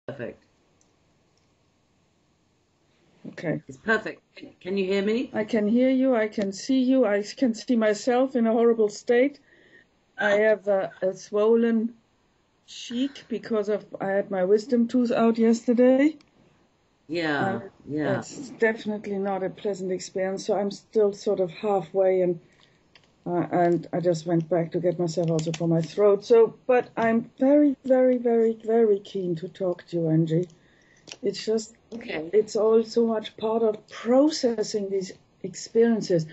Perfect. Okay. It's perfect. Can you hear me? I can hear you. I can see you. I can see myself in a horrible state. I have a swollen cheek because I had my wisdom tooth out yesterday. Yeah, yeah. It's definitely not a pleasant experience. So I'm still sort of halfway, and I just went back to get myself also for my throat. So, but I'm very, very, very, very keen to talk to you, Angie. It's just, Okay. it's all so much part of processing these experiences.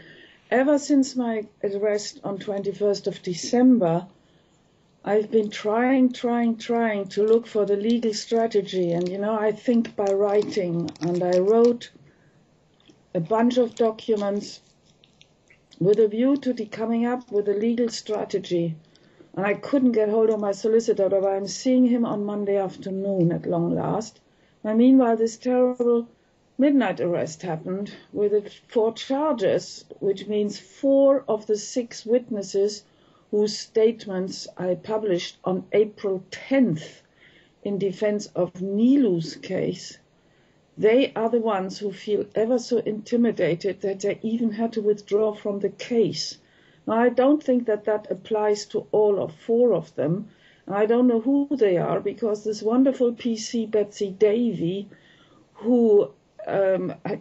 Ever since my arrest on 21st of December, I've been trying to look for the legal strategy. And, I think by writing. And I wrote a bunch of documents with a view to coming up with a legal strategy. And I couldn't get hold of my solicitor, but I'm seeing him on Monday afternoon at long last. And meanwhile, this terrible midnight arrest happened with 4 charges, which means 4 of the 6 witnesses whose statements I published on April 10th in defense of Nilu's case, they are the ones who feel ever so intimidated that they even had to withdraw from the case. Now, I don't think that applies to all 4 of them. I don't know who they are, because this wonderful PC, Betsy Davy, who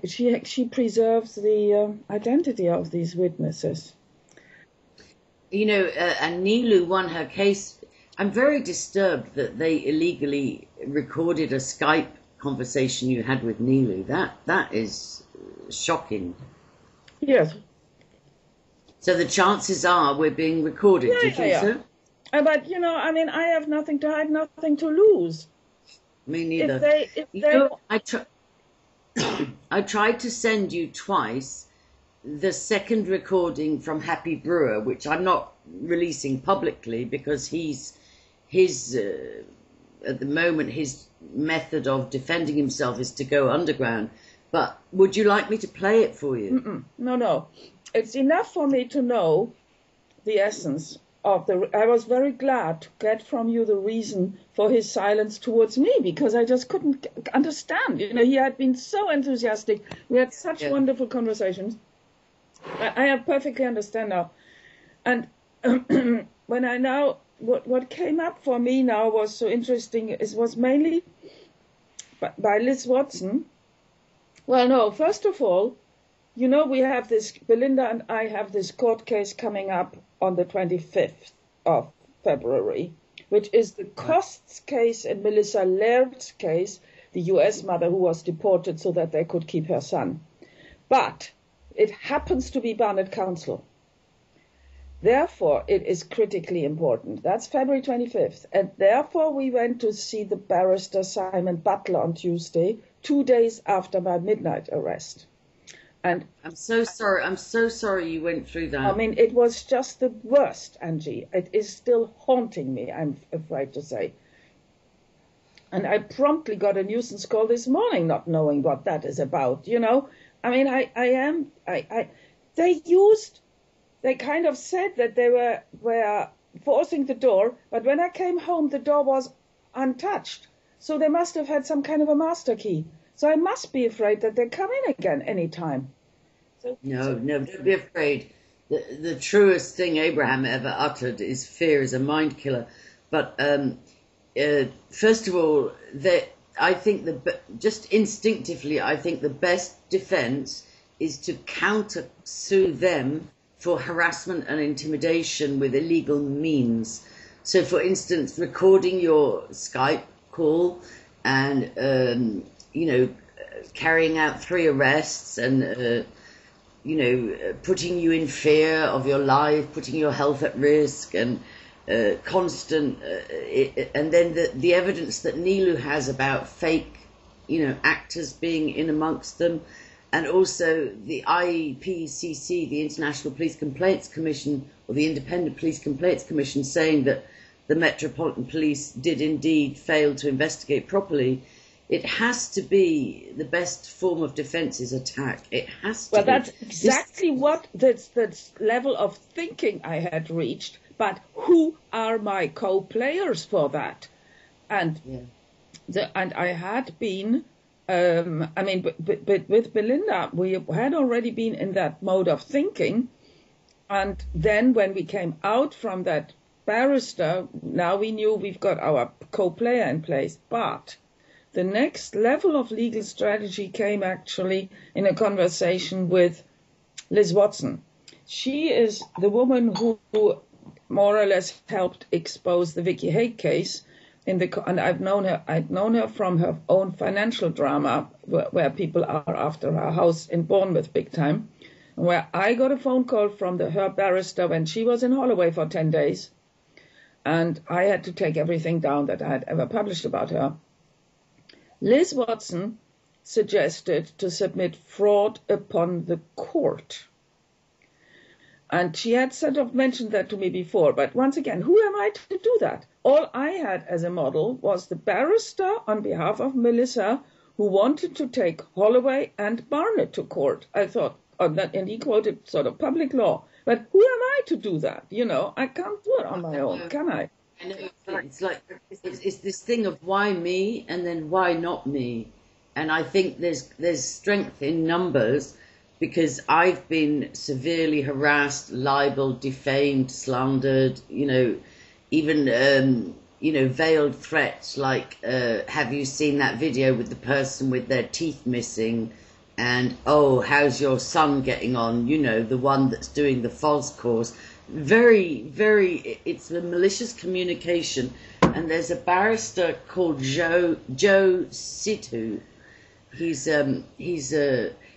she preserves the identity of these witnesses. And Nilu won her case. I'm very disturbed that they illegally recorded a Skype conversation you had with Nilu. That is shocking. Yes. So the chances are we're being recorded. Do you think so? But, I have nothing to hide, nothing to lose. Me neither. I tried to send you twice the second recording from Happy Brewer, which I'm not releasing publicly because his at the moment his method of defending himself is to go underground. But would you like me to play it for you? No. It's enough for me to know the essence of I was very glad to get from you the reason for his silence towards me, because I just couldn't understand. He had been so enthusiastic. We had such wonderful conversations. I have perfectly understand now. And when I now, what came up for me now was so interesting, was mainly by Liz Watson. Well, no, first of all, we have this, Belinda and I have this court case coming up on the 25th of February, which is the Costs case and Melissa Laird's case, the US mother who was deported so that they could keep her son. But it happens to be Barnett Council. Therefore, it is critically important. That's February 25th. And therefore, we went to see the barrister Simon Butler on Tuesday, 2 days after my midnight arrest. And I'm so sorry you went through that. It was just the worst, Angie. It is still haunting me, I'm afraid to say. And I promptly got a nuisance call this morning, not knowing what that is about, They kind of said that they were forcing the door, but when I came home, the door was untouched. So they must have had some kind of a master key. So I must be afraid that they come in again any time. No, don't be afraid. The truest thing Abraham ever uttered is fear is a mind killer. But first of all, I think just instinctively, I think the best defense is to counter-sue them for harassment and intimidation with illegal means. So, for instance, recording your Skype call and, carrying out 3 arrests and, putting you in fear of your life, putting your health at risk, and constant, and then the evidence that Nilu has about fake, actors being in amongst them. And also the IPCC, the International Police Complaints Commission, or the Independent Police Complaints Commission, saying that the Metropolitan Police did indeed fail to investigate properly. It has to be the best form of defence is attack. It has to be. Well, that's exactly what that level of thinking I had reached. But who are my co-players for that? And And I had been, but with Belinda, we had already been in that mode of thinking. And then when we came out from that barrister, now we knew we've got our co-player in place. But the next level of legal strategy came actually in a conversation with Liz Watson. She is the woman who more or less helped expose the Vicky Hague case. And I've known her from her own financial drama, where people are after her house in Bournemouth big time, where I got a phone call from her barrister when she was in Holloway for 10 days, and I had to take everything down that I had ever published about her. Liz Watson suggested to submit fraud upon the court. And she had sort of mentioned that to me before, but once again, who am I to do that? All I had as a model was the barrister on behalf of Melissa who wanted to take Holloway and Barnett to court. I thought, and he quoted sort of public law. But who am I to do that? You know, I can't do it on my own, can I? I know, it's this thing of why me and then why not me. And I think there's strength in numbers, because I've been severely harassed, libeled, defamed, slandered, even, veiled threats like, have you seen that video with the person with their teeth missing? And, oh, how's your son getting on? The one that's doing the FOS course. Very, very, it's a malicious communication. And there's a barrister called Joe Situ.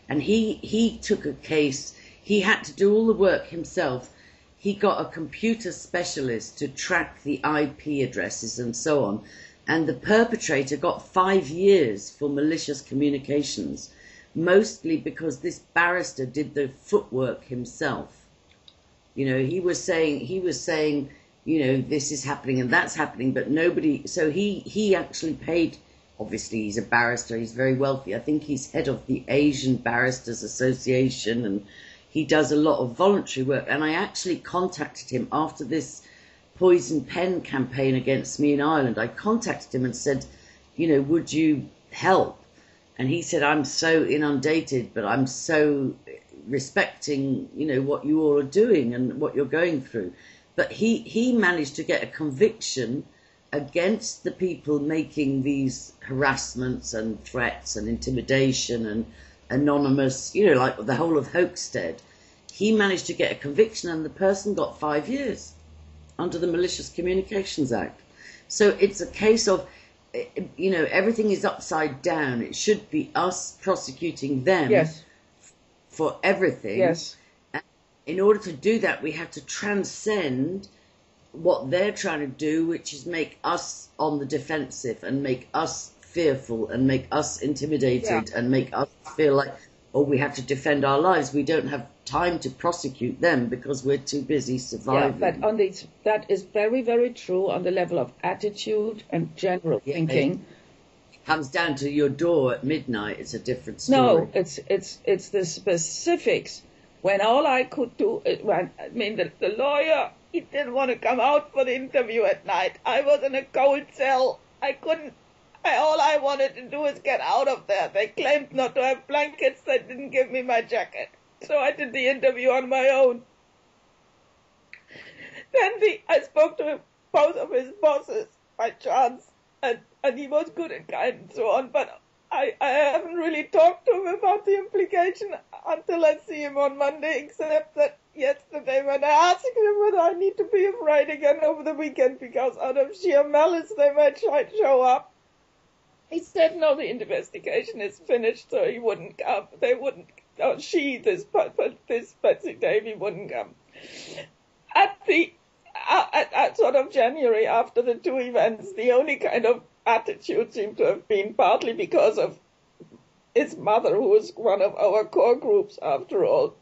And he took a case. He had to do all the work himself. He got a computer specialist to track the IP addresses and so on. And the perpetrator got 5 years for malicious communications, mostly because this barrister did the footwork himself. He was saying, this is happening and that's happening, but nobody. So he actually paid. Obviously, he's a barrister. He's very wealthy. I think he's head of the Asian Barristers Association, and he does a lot of voluntary work. And I actually contacted him after this poison pen campaign against me in Ireland. I contacted him and said, would you help? And he said, I'm so inundated, but I'm so respecting, what you all are doing and what you're going through. But he managed to get a conviction against the people making these harassments and threats and intimidation and anonymous, like the whole of Hoaxstead. He managed to get a conviction, and the person got 5 years under the Malicious Communications Act. So it's a case of, everything is upside down. It should be us prosecuting them. Yes. For everything. Yes. And in order to do that, we have to transcend what they're trying to do, which is make us on the defensive and make us fearful and make us intimidated and make us feel like, we have to defend our lives. We don't have time to prosecute them because we're too busy surviving. Yeah, but that is very, very true on the level of attitude and general thinking. It comes down to your door at midnight. It's a different story. No, it's the specifics. When all I could do, the lawyer, he didn't want to come out for the interview at night. I was in a cold cell. All I wanted to do was get out of there. They claimed not to have blankets. They didn't give me my jacket. So I did the interview on my own. Then I spoke to both of his bosses by chance, and he was good and kind and so on, but I haven't really talked to him about the implication until I see him on Monday, except that yesterday when I asked him whether I need to be afraid again over the weekend because out of sheer malice they might try to show up, he said no, the investigation is finished, so he wouldn't come. They wouldn't, this Betsy Davy wouldn't come. At sort of January after the two events, the only kind of attitude seemed to have been partly because of his mother, who was one of our core groups after all,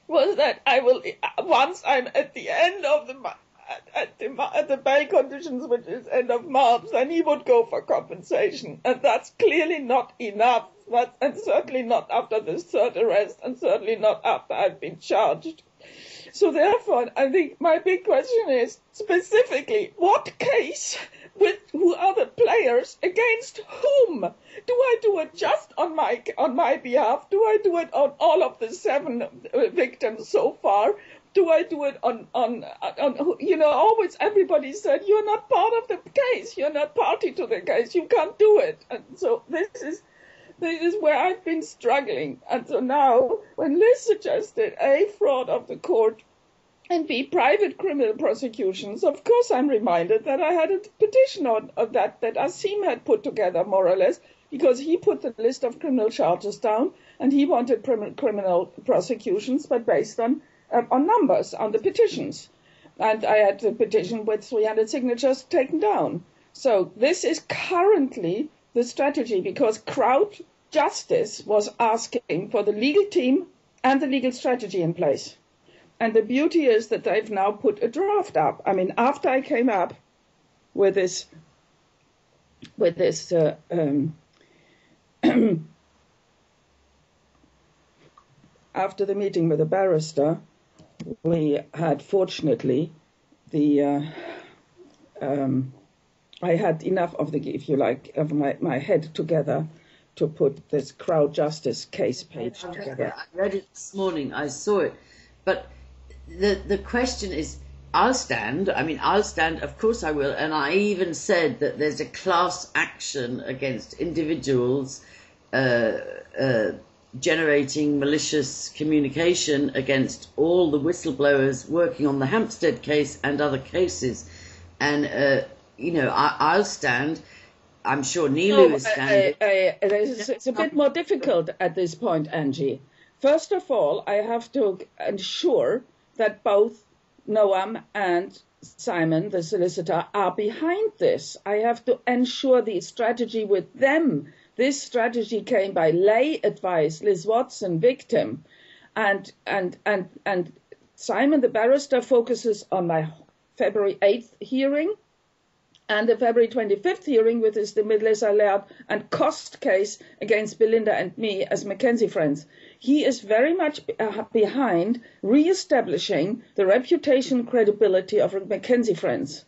was that once I'm at the end of at the bail conditions, which is end of March, then he would go for compensation, and that's clearly not enough. And certainly not after this third arrest, and certainly not after I've been charged. So therefore, I think my big question is specifically, what case with who are the players against whom? Do I do it just on my behalf? Do I do it on all of the 7 victims so far? Do I do it on always everybody said, you're not part of the case, you're not party to the case, you can't do it. And so this is where I've been struggling. And so now, when Liz suggested A, fraud of the court, and B, private criminal prosecutions, of course I'm reminded that I had a petition of that Asim had put together, more or less, because he put the list of criminal charges down, and he wanted criminal prosecutions, but based on numbers, on the petitions. And I had the petition with 300 signatures taken down. So this is currently the strategy, because crowd justice was asking for the legal team and the legal strategy in place. And the beauty is that they've now put a draft up. I mean, after I came up with this after the meeting with the barrister, we had, fortunately, I had enough of if you like, of my head together to put this crowd justice case page together. I read it this morning, I saw it. But the question is, I'll stand, of course I will, and I even said that there's a class action against individuals generating malicious communication against all the whistleblowers working on the Hampstead case and other cases. And, I'll stand. I'm sure Nilu is standing. It's a bit more difficult at this point, Angie. First of all, I have to ensure that both Noam and Simon, the solicitor, are behind this. I have to ensure the strategy with them. This strategy came by lay advice, Liz Watson, victim, and Simon, the barrister, focuses on my February 8th hearing and the February 25th hearing with the Midless Allowed and cost case against Belinda and me as Mackenzie friends. He is very much behind re-establishing the reputation credibility of Mackenzie friends.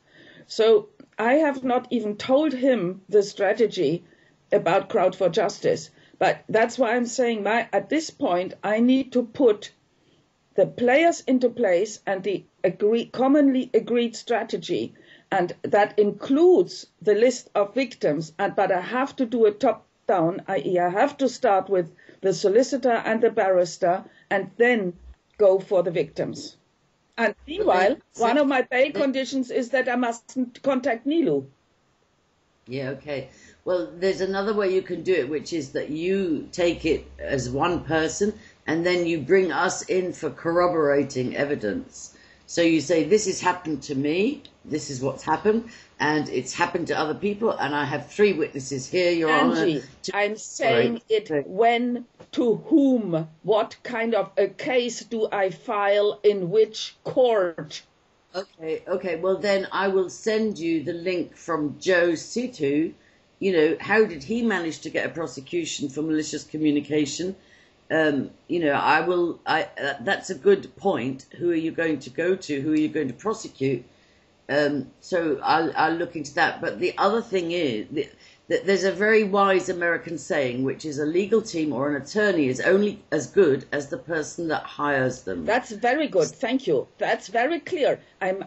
So I have not even told him the strategy about Crowd for Justice. But that's why I'm saying at this point, I need to put the players into place and the commonly agreed strategy. And that includes the list of victims. But I have to do it top down, i.e. I have to start with the solicitor and the barrister and then go for the victims. And meanwhile, one of my bail conditions is that I mustn't contact Nilu. Yeah, okay. Well, there's another way you can do it, which is that you take it as one person and then you bring us in for corroborating evidence. So you say, this has happened to me, this is what's happened, and it's happened to other people, and I have 3 witnesses here, Your Angie, Honour. I'm saying when, to whom, what kind of a case do I file in which court? Okay, well then I will send you the link from Joe Situ. How did he manage to get a prosecution for malicious communication? That's a good point. Who are you going to go to? Who are you going to prosecute? So I'll look into that. But the other thing is that there's a very wise American saying, which is a legal team or an attorney is only as good as the person that hires them. That's very good. Thank you. That's very clear. I'm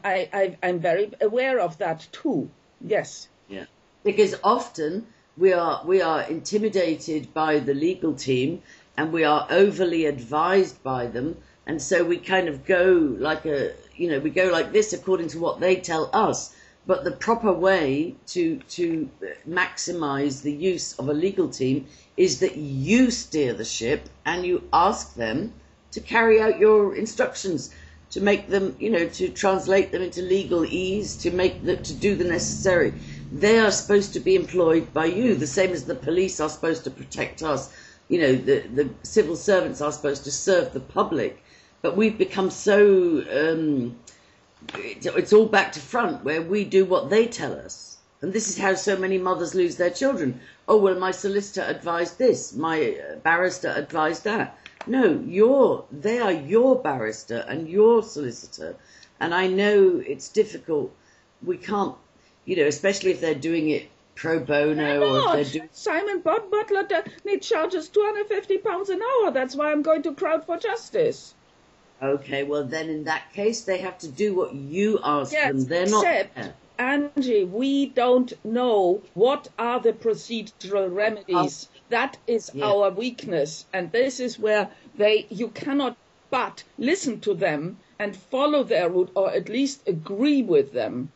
very aware of that too. Yes. Yeah. Because often we are intimidated by the legal team and we are overly advised by them, and so we kind of go like we go like this according to what they tell us. But the proper way to maximize the use of a legal team is that you steer the ship and you ask them to carry out your instructions, to make them, to translate them into legalese, to do the necessary. They are supposed to be employed by you, the same as the police are supposed to protect us. The civil servants are supposed to serve the public. But we've become so, it's all back to front, where we do what they tell us. And this is how so many mothers lose their children. Oh, well, my solicitor advised this, my barrister advised that. No, they are your barrister and your solicitor. And I know it's difficult. We can't, especially if they're doing it pro bono or if they're doing... Simon Butler charges £250 an hour. That's why I'm going to Crowd for Justice. Okay, well then in that case they have to do what you ask them. They're except, not... Angie, we don't know what are the procedural remedies. That is our weakness. And this is where you cannot but listen to them and follow their route, or at least agree with them.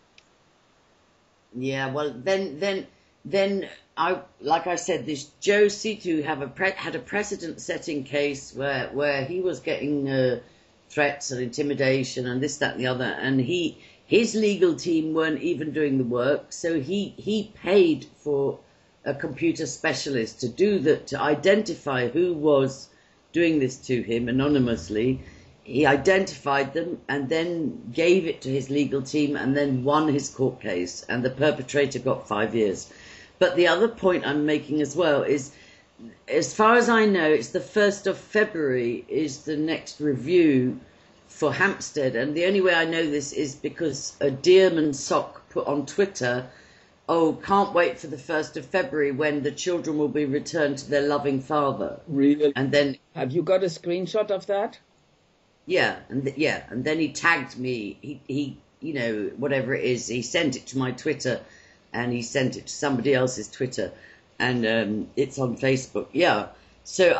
Yeah, well, then like I said, this Joe Situ had a precedent-setting case where he was getting threats and intimidation and this, that, and the other, and his legal team weren't even doing the work, so he paid for a computer specialist to identify who was doing this to him anonymously. He identified them and then gave it to his legal team and then won his court case, and the perpetrator got 5 years. But the other point I'm making as well is, as far as I know, it's the 1st of February is the next review for Hampstead, and the only way I know this is because a Dearman Sock put on Twitter, "Oh, can't wait for the 1st of February when the children will be returned to their loving father." Really? And then... Have you got a screenshot of that? Yeah, and then he tagged me. He whatever it is, he sent it to my Twitter, and he sent it to somebody else's Twitter, and it's on Facebook. Yeah, so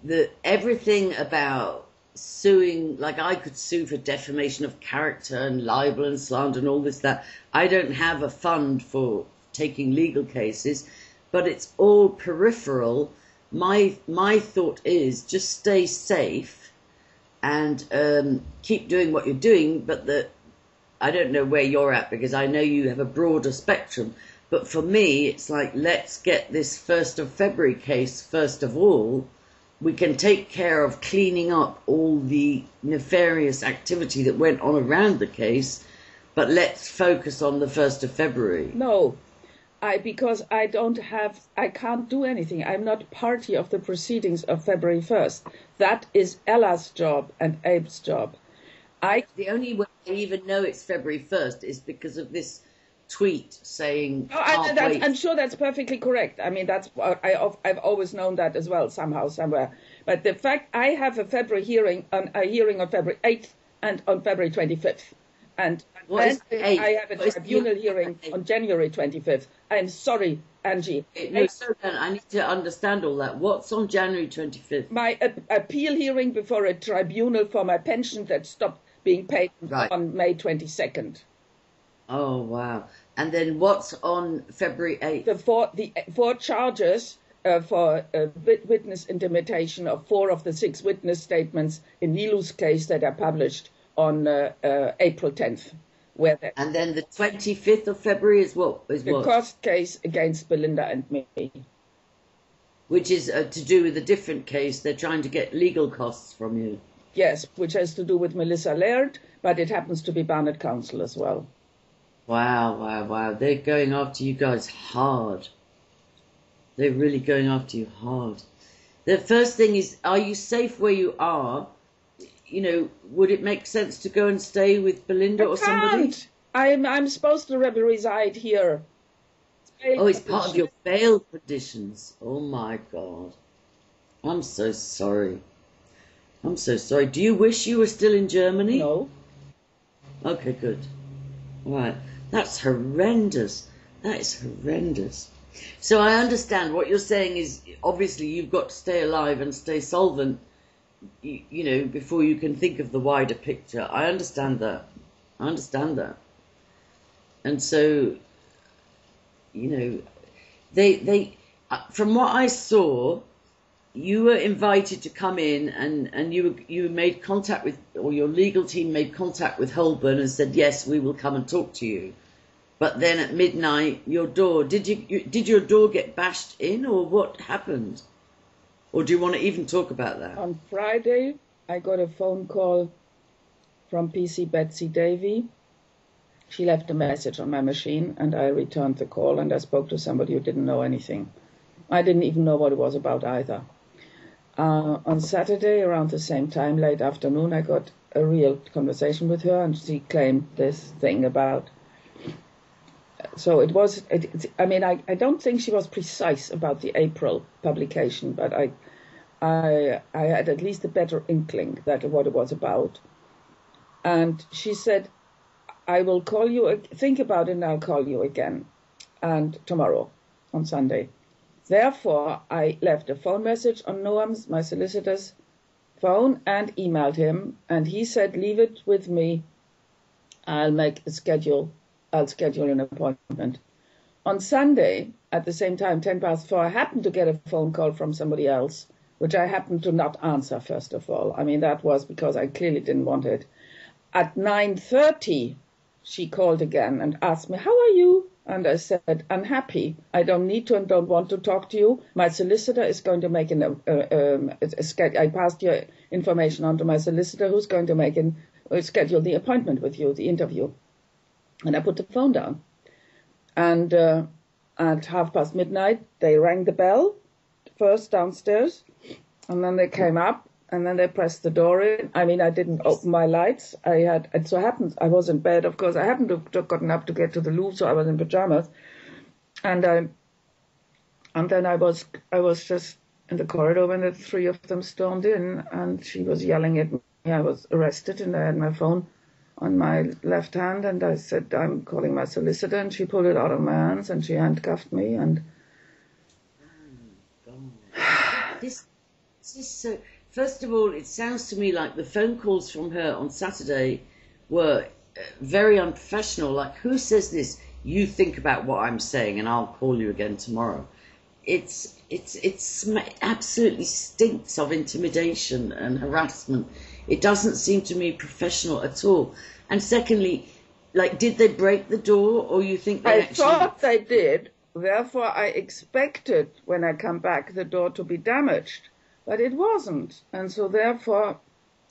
the everything about suing, like I could sue for defamation of character and libel and slander and all this, that. I don't have a fund for taking legal cases, but it's all peripheral. My thought is just stay safe and keep doing what you're doing, but I don't know where you're at because I know you have a broader spectrum, but for me it's like, let's get this 1st of February case first of all. We can take care of cleaning up all the nefarious activity that went on around the case, but let's focus on the 1st of February. No. Because I can't do anything. I'm not party of the proceedings of February 1st. That is Ella's job and Abe's job. The only way I even know it's February 1st is because of this tweet saying... I'm sure that's perfectly correct. I mean, I've always known that as well, somehow, somewhere. But the fact I have a hearing on February 8th and on February 25th. And then I have a tribunal hearing on January 25th. I'm sorry, Angie. No, I need to understand all that. What's on January 25th? My appeal hearing before a tribunal for my pension that stopped being paid on May 22nd. Oh, wow. And then what's on February 8th? The four charges for witness intimidation of 4 of the 6 witness statements in Nilu's case that are published on April 10th. And then the 25th of February is what? The cost case against Belinda and me. Which is to do with a different case. They're trying to get legal costs from you. Yes, which has to do with Melissa Laird, but it happens to be Barnett Council as well. Wow. They're going after you guys hard. They're really going after you hard. The first thing is, are you safe where you are? Would it make sense to go and stay with Belinda or somebody? I'm supposed to reside here. It's part of your bail conditions. Oh my God. I'm so sorry. Do you wish you were still in Germany? No. Okay, good. Right. That's horrendous. That is horrendous. So I understand what you're saying is, obviously you've got to stay alive and stay solvent, before you can think of the wider picture. I understand that. And so, they from what I saw, you were invited to come in and you made contact with, or your legal team made contact with Holborn and said, yes, we will come and talk to you. But then at midnight, your door, did your door get bashed in, or what happened? Or do you want to even talk about that? On Friday, I got a phone call from PC Betsy Davy. She left a message on my machine, and I returned the call, and I spoke to somebody who didn't know anything. I didn't even know what it was about either. on Saturday, around the same time, late afternoon, I got a real conversation with her, and she claimed this thing about. So it was. I mean, I don't think she was precise about the April publication, but I had at least a better inkling that what it was about. And she said, "I will call you. Think about it, and I'll call you again, and tomorrow, on Sunday." Therefore, I left a phone message on Noam's, my solicitor's, phone and emailed him, and he said, "Leave it with me. I'll schedule an appointment." On Sunday, at the same time, 4:10, I happened to get a phone call from somebody else, which I happened to not answer, first of all. I mean, that was because I clearly didn't want it. At 9:30, she called again and asked me, "How are you?" And I said, "Unhappy. I don't need to and don't want to talk to you. My solicitor is going to make I passed your information on to my solicitor, who's going to schedule the appointment with you, the interview." And I put the phone down. And at midnight, they rang the bell, first downstairs, and then they came up, and then they pressed the door in. I mean, I didn't open my lights. It so happened, I was in bed, of course. I happened to have gotten up to get to the loo, so I was in pajamas. And then I was just in the corridor when the three of them stormed in, and she was yelling at me. I was arrested, and I had my phone on my left hand, and I said, "I'm calling my solicitor," and she pulled it out of my hands, and she handcuffed me, and... This is so... First of all, it sounds to me like the phone calls from her on Saturday were very unprofessional. Like, who says this? "You think about what I'm saying and I'll call you again tomorrow." It absolutely stinks of intimidation and harassment. It doesn't seem to me professional at all. And secondly, like, did they break the door, or you think they actually... I thought they did. Therefore, I expected, when I come back, the door to be damaged. But it wasn't. And so therefore,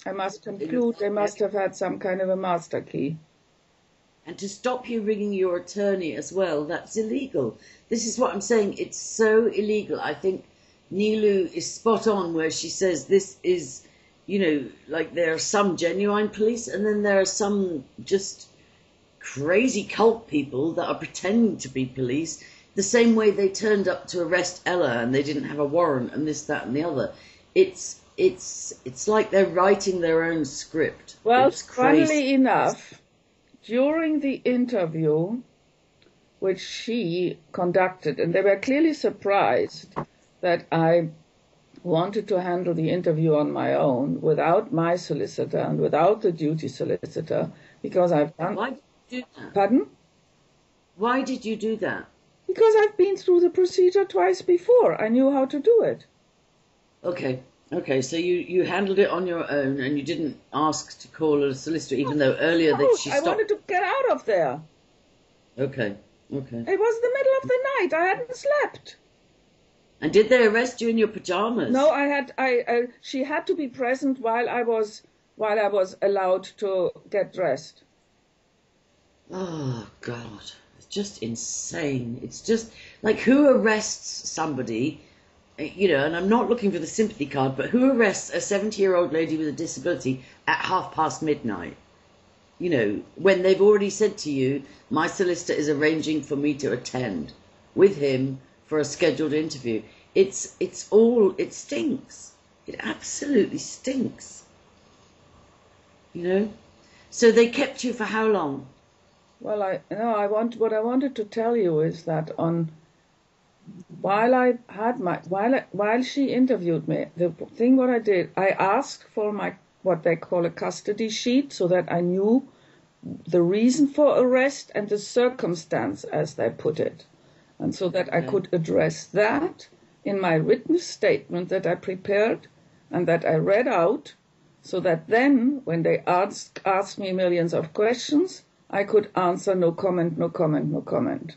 I must conclude they must have had some kind of a master key. And to stop you ringing your attorney as well, that's illegal. This is what I'm saying. It's so illegal. I think Nilu is spot on where she says this is, like there are some genuine police and then there are some just crazy cult people that are pretending to be police. The same way they turned up to arrest Ella and they didn't have a warrant and this, that and the other. It's like they're writing their own script. Well, funnily enough, during the interview which she conducted, and they were clearly surprised that I wanted to handle the interview on my own without my solicitor and without the duty solicitor, because I've done... Why did you do that? Pardon? Why did you do that? Because I've been through the procedure twice before. I knew how to do it. Okay, so you handled it on your own and you didn't ask to call a solicitor, even though earlier that she stopped... I wanted to get out of there. Okay. It was the middle of the night. I hadn't slept. And did they arrest you in your pajamas? No, she had to be present while I was allowed to get dressed. Oh, God. It's just insane. It's just like, who arrests somebody, and I'm not looking for the sympathy card, but who arrests a 70-year-old lady with a disability at midnight? When they've already said to you, my solicitor is arranging for me to attend with him for a scheduled interview. It stinks. It absolutely stinks. So they kept you for how long? Well, what I wanted to tell you is that while she interviewed me, what I did, I asked for what they call a custody sheet, so that I knew the reason for arrest and the circumstance, as they put it, and so that I could address that in my written statement that I prepared and that I read out, so that then, when they asked me millions of questions, I could answer no comment, no comment, no comment.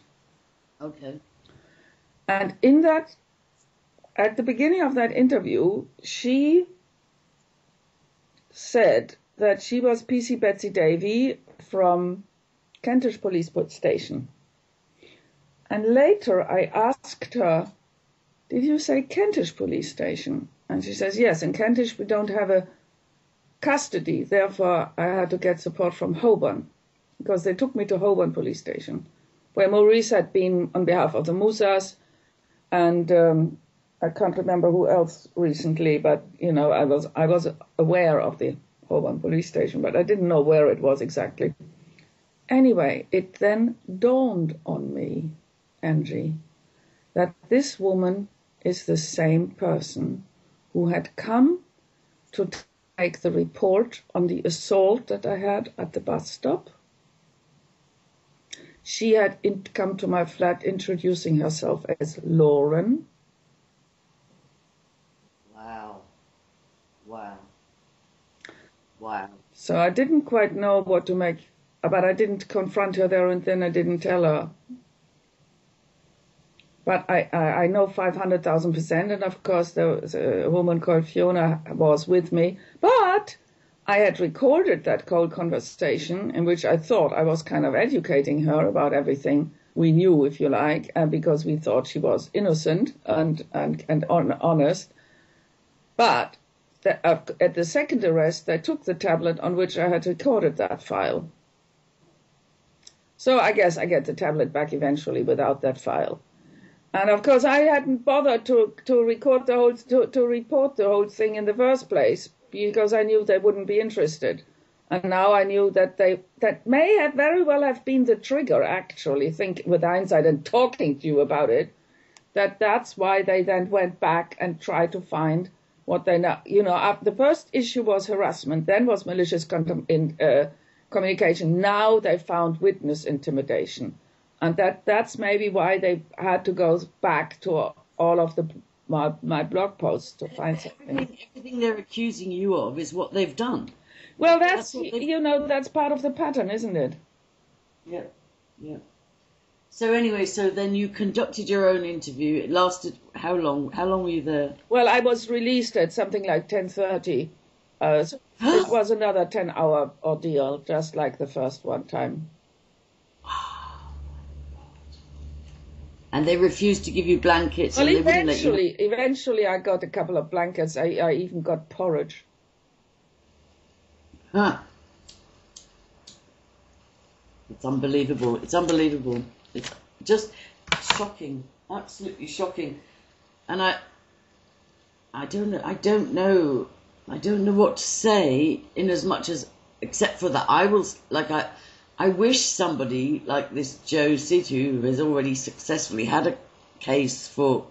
Okay. And at the beginning of that interview, she said that she was PC Betsy Davy from Kentish Police Station. And later I asked her, "Did you say Kentish Police Station?" And she says, yes, in Kentish we don't have a custody, therefore I had to get support from Holborn, because they took me to Holborn police station, where Maurice had been on behalf of the Musas, and I can't remember who else recently, but I was aware of the Holborn police station, but I didn't know where it was exactly. Anyway, it then dawned on me, Angie, that this woman is the same person who had come to take the report on the assault that I had at the bus stop. She had come to my flat introducing herself as Lauren. Wow. Wow. Wow. So I didn't quite know what to make, but I didn't confront her there and then. I didn't tell her. But I know 500,000%, and of course there was a woman called Fiona was with me. But I had recorded that cold conversation in which I thought I was kind of educating her about everything we knew, if you like, because we thought she was innocent and honest. But at the second arrest, they took the tablet on which I had recorded that file. So I guess I get the tablet back eventually without that file. And of course, I hadn't bothered to record the whole, to report the whole thing in the first place, because I knew they wouldn't be interested. And now I knew that that may have very well have been the trigger, actually, think with hindsight and talking to you about it, that's why they then went back and tried to find what they know. The first issue was harassment, then was malicious communication. Now they found witness intimidation. And that's maybe why they had to go back to all of my blog posts to find something. Everything they're accusing you of is what they've done. Well, that's part of the pattern, isn't it? Yeah, yeah. So anyway, then you conducted your own interview. It lasted how long? How long were you there? Well, I was released at something like 10:30. So it was another 10-hour ordeal, just like the first one time. And they refused to give you blankets. Well, and they wouldn't let you... eventually I got a couple of blankets. I even got porridge. Huh. It's unbelievable. It's unbelievable. It's just shocking. Absolutely shocking. And I don't know what to say, in as much as, except for that I wish somebody like this Joe Situ, who has already successfully had a case for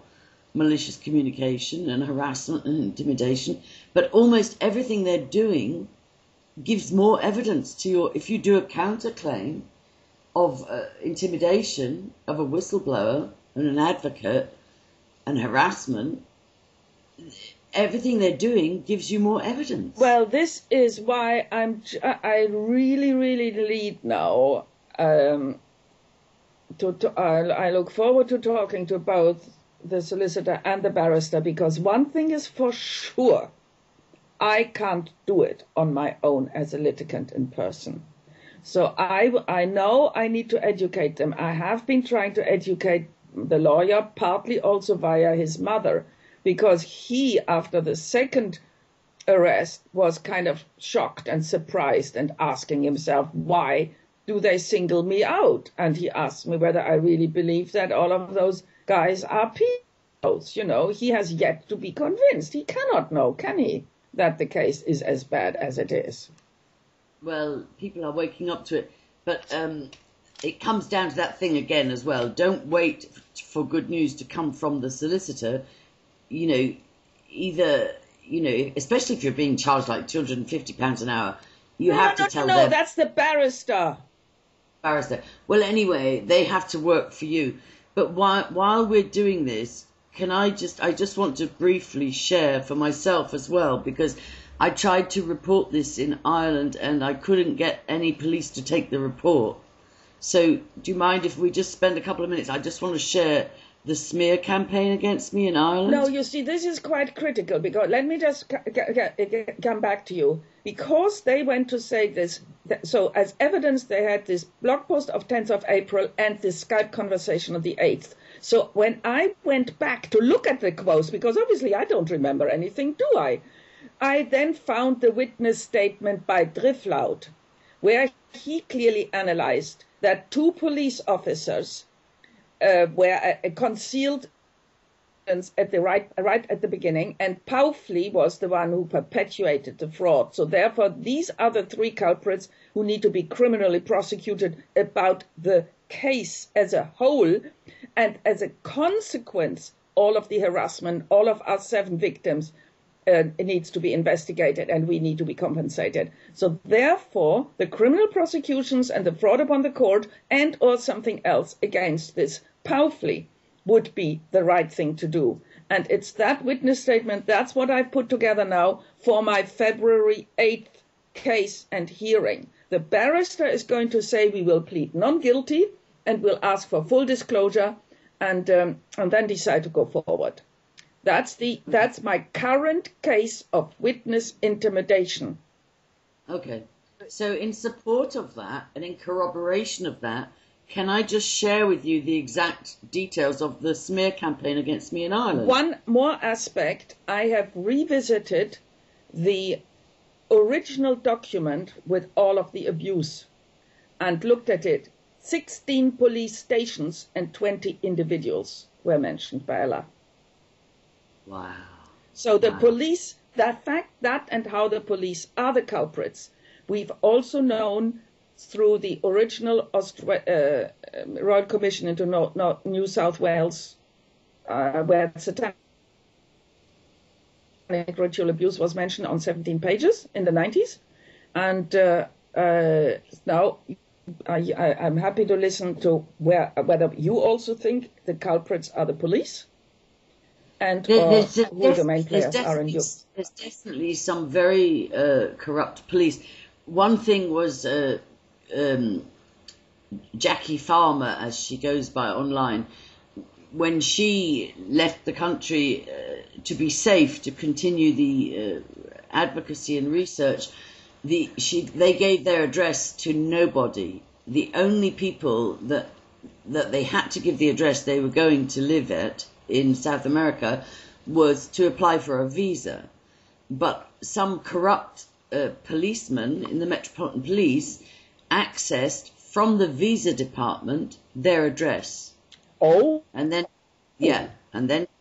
malicious communication and harassment and intimidation, but almost everything they're doing gives more evidence to if you do a counterclaim of intimidation of a whistleblower and an advocate and harassment, everything they're doing gives you more evidence. Well, this is why I really, really lead now. I look forward to talking to both the solicitor and the barrister, because one thing is for sure, I can't do it on my own as a litigant in person. So I know I need to educate them. I have been trying to educate the lawyer, partly also via his mother, because he, after the second arrest, was kind of shocked and surprised and asking himself, why do they single me out? And he asked me whether I really believe that all of those guys are pedos. He has yet to be convinced. He cannot know, can he, that the case is as bad as it is? Well, people are waking up to it. But it comes down to that thing again as well. Don't wait for good news to come from the solicitor. Especially if you're being charged like £250 an hour, you have to tell them. No, that's the barrister. Well, anyway, they have to work for you. But while we're doing this, I just want to briefly share for myself as well, because I tried to report this in Ireland and I couldn't get any police to take the report. So do you mind if we just spend a couple of minutes? I just want to share the smear campaign against me in Ireland. No, you see, this is quite critical, because let me just come back to you. Because they went to say this, so as evidence they had this blog post of 10th of April and this Skype conversation of the 8th. So when I went back to look at the quotes, because obviously I don't remember anything, do I? I then found the witness statement by Driflaut, where he clearly analyzed that 2 police officers were concealed at the right at the beginning, and Paufli was the one who perpetuated the fraud. So therefore, these are the 3 culprits who need to be criminally prosecuted about the case as a whole, and as a consequence, all of the harassment, all of our 7 victims, it needs to be investigated, and we need to be compensated. So therefore, the criminal prosecutions and the fraud upon the court and or something else against this Paufli would be the right thing to do. And it's that witness statement, that's what I've put together now for my February 8th case and hearing. The barrister is going to say we will plead non-guilty and we'll ask for full disclosure and then decide to go forward. That's my current case of witness intimidation. Okay. So in support of that and in corroboration of that, can I just share with you the exact details of the smear campaign against me in Ireland? One more aspect, I have revisited the original document with all of the abuse and looked at it. 16 police stations and 20 individuals were mentioned by Allah. Wow. So the police, that fact, that and how the police are the culprits, we've also known through the original Royal Commission into New South Wales, where Satanic ritual abuse was mentioned on 17 pages in the 90s. And now I'm happy to listen to whether you also think the culprits are the police and who the main players are in you. There's definitely some very corrupt police. One thing was Jackie Farmer, as she goes by online, when she left the country to be safe, to continue the advocacy and research, they gave their address to nobody. The only people that they had to give the address they were going to live at in South America was to apply for a visa. But some corrupt policeman in the Metropolitan Police accessed from the visa department their address. Oh. And then,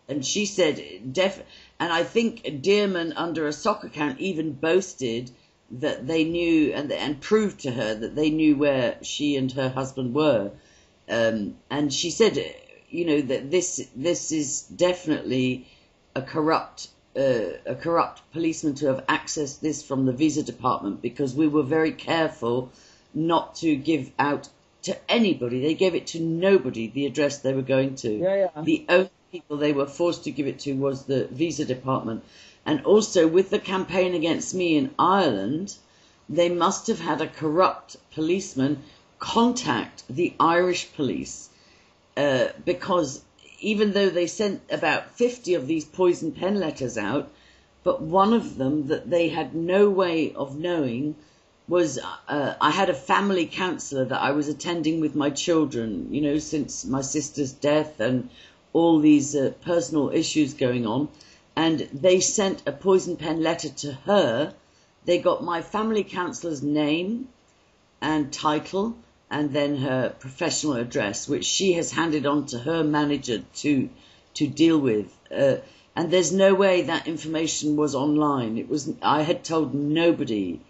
and she said, and I think Dearman, under a soccer account, even boasted that they knew and proved to her that they knew where she and her husband were. And she said, that this is definitely a corrupt policeman to have accessed this from the visa department, because we were very careful not to give out to anybody. They gave it to nobody, the address they were going to. Yeah. The only people they were forced to give it to was the visa department. And also with the campaign against me in Ireland, they must have had a corrupt policeman contact the Irish police, because even though they sent about 50 of these poison pen letters out, but one of them that they had no way of knowing was, I had a family counsellor that I was attending with my children, since my sister's death and all these personal issues going on. And they sent a poison pen letter to her. They got my family counsellor's name and title, and then her professional address, which she has handed on to her manager to deal with. And there's no way that information was online. I had told nobody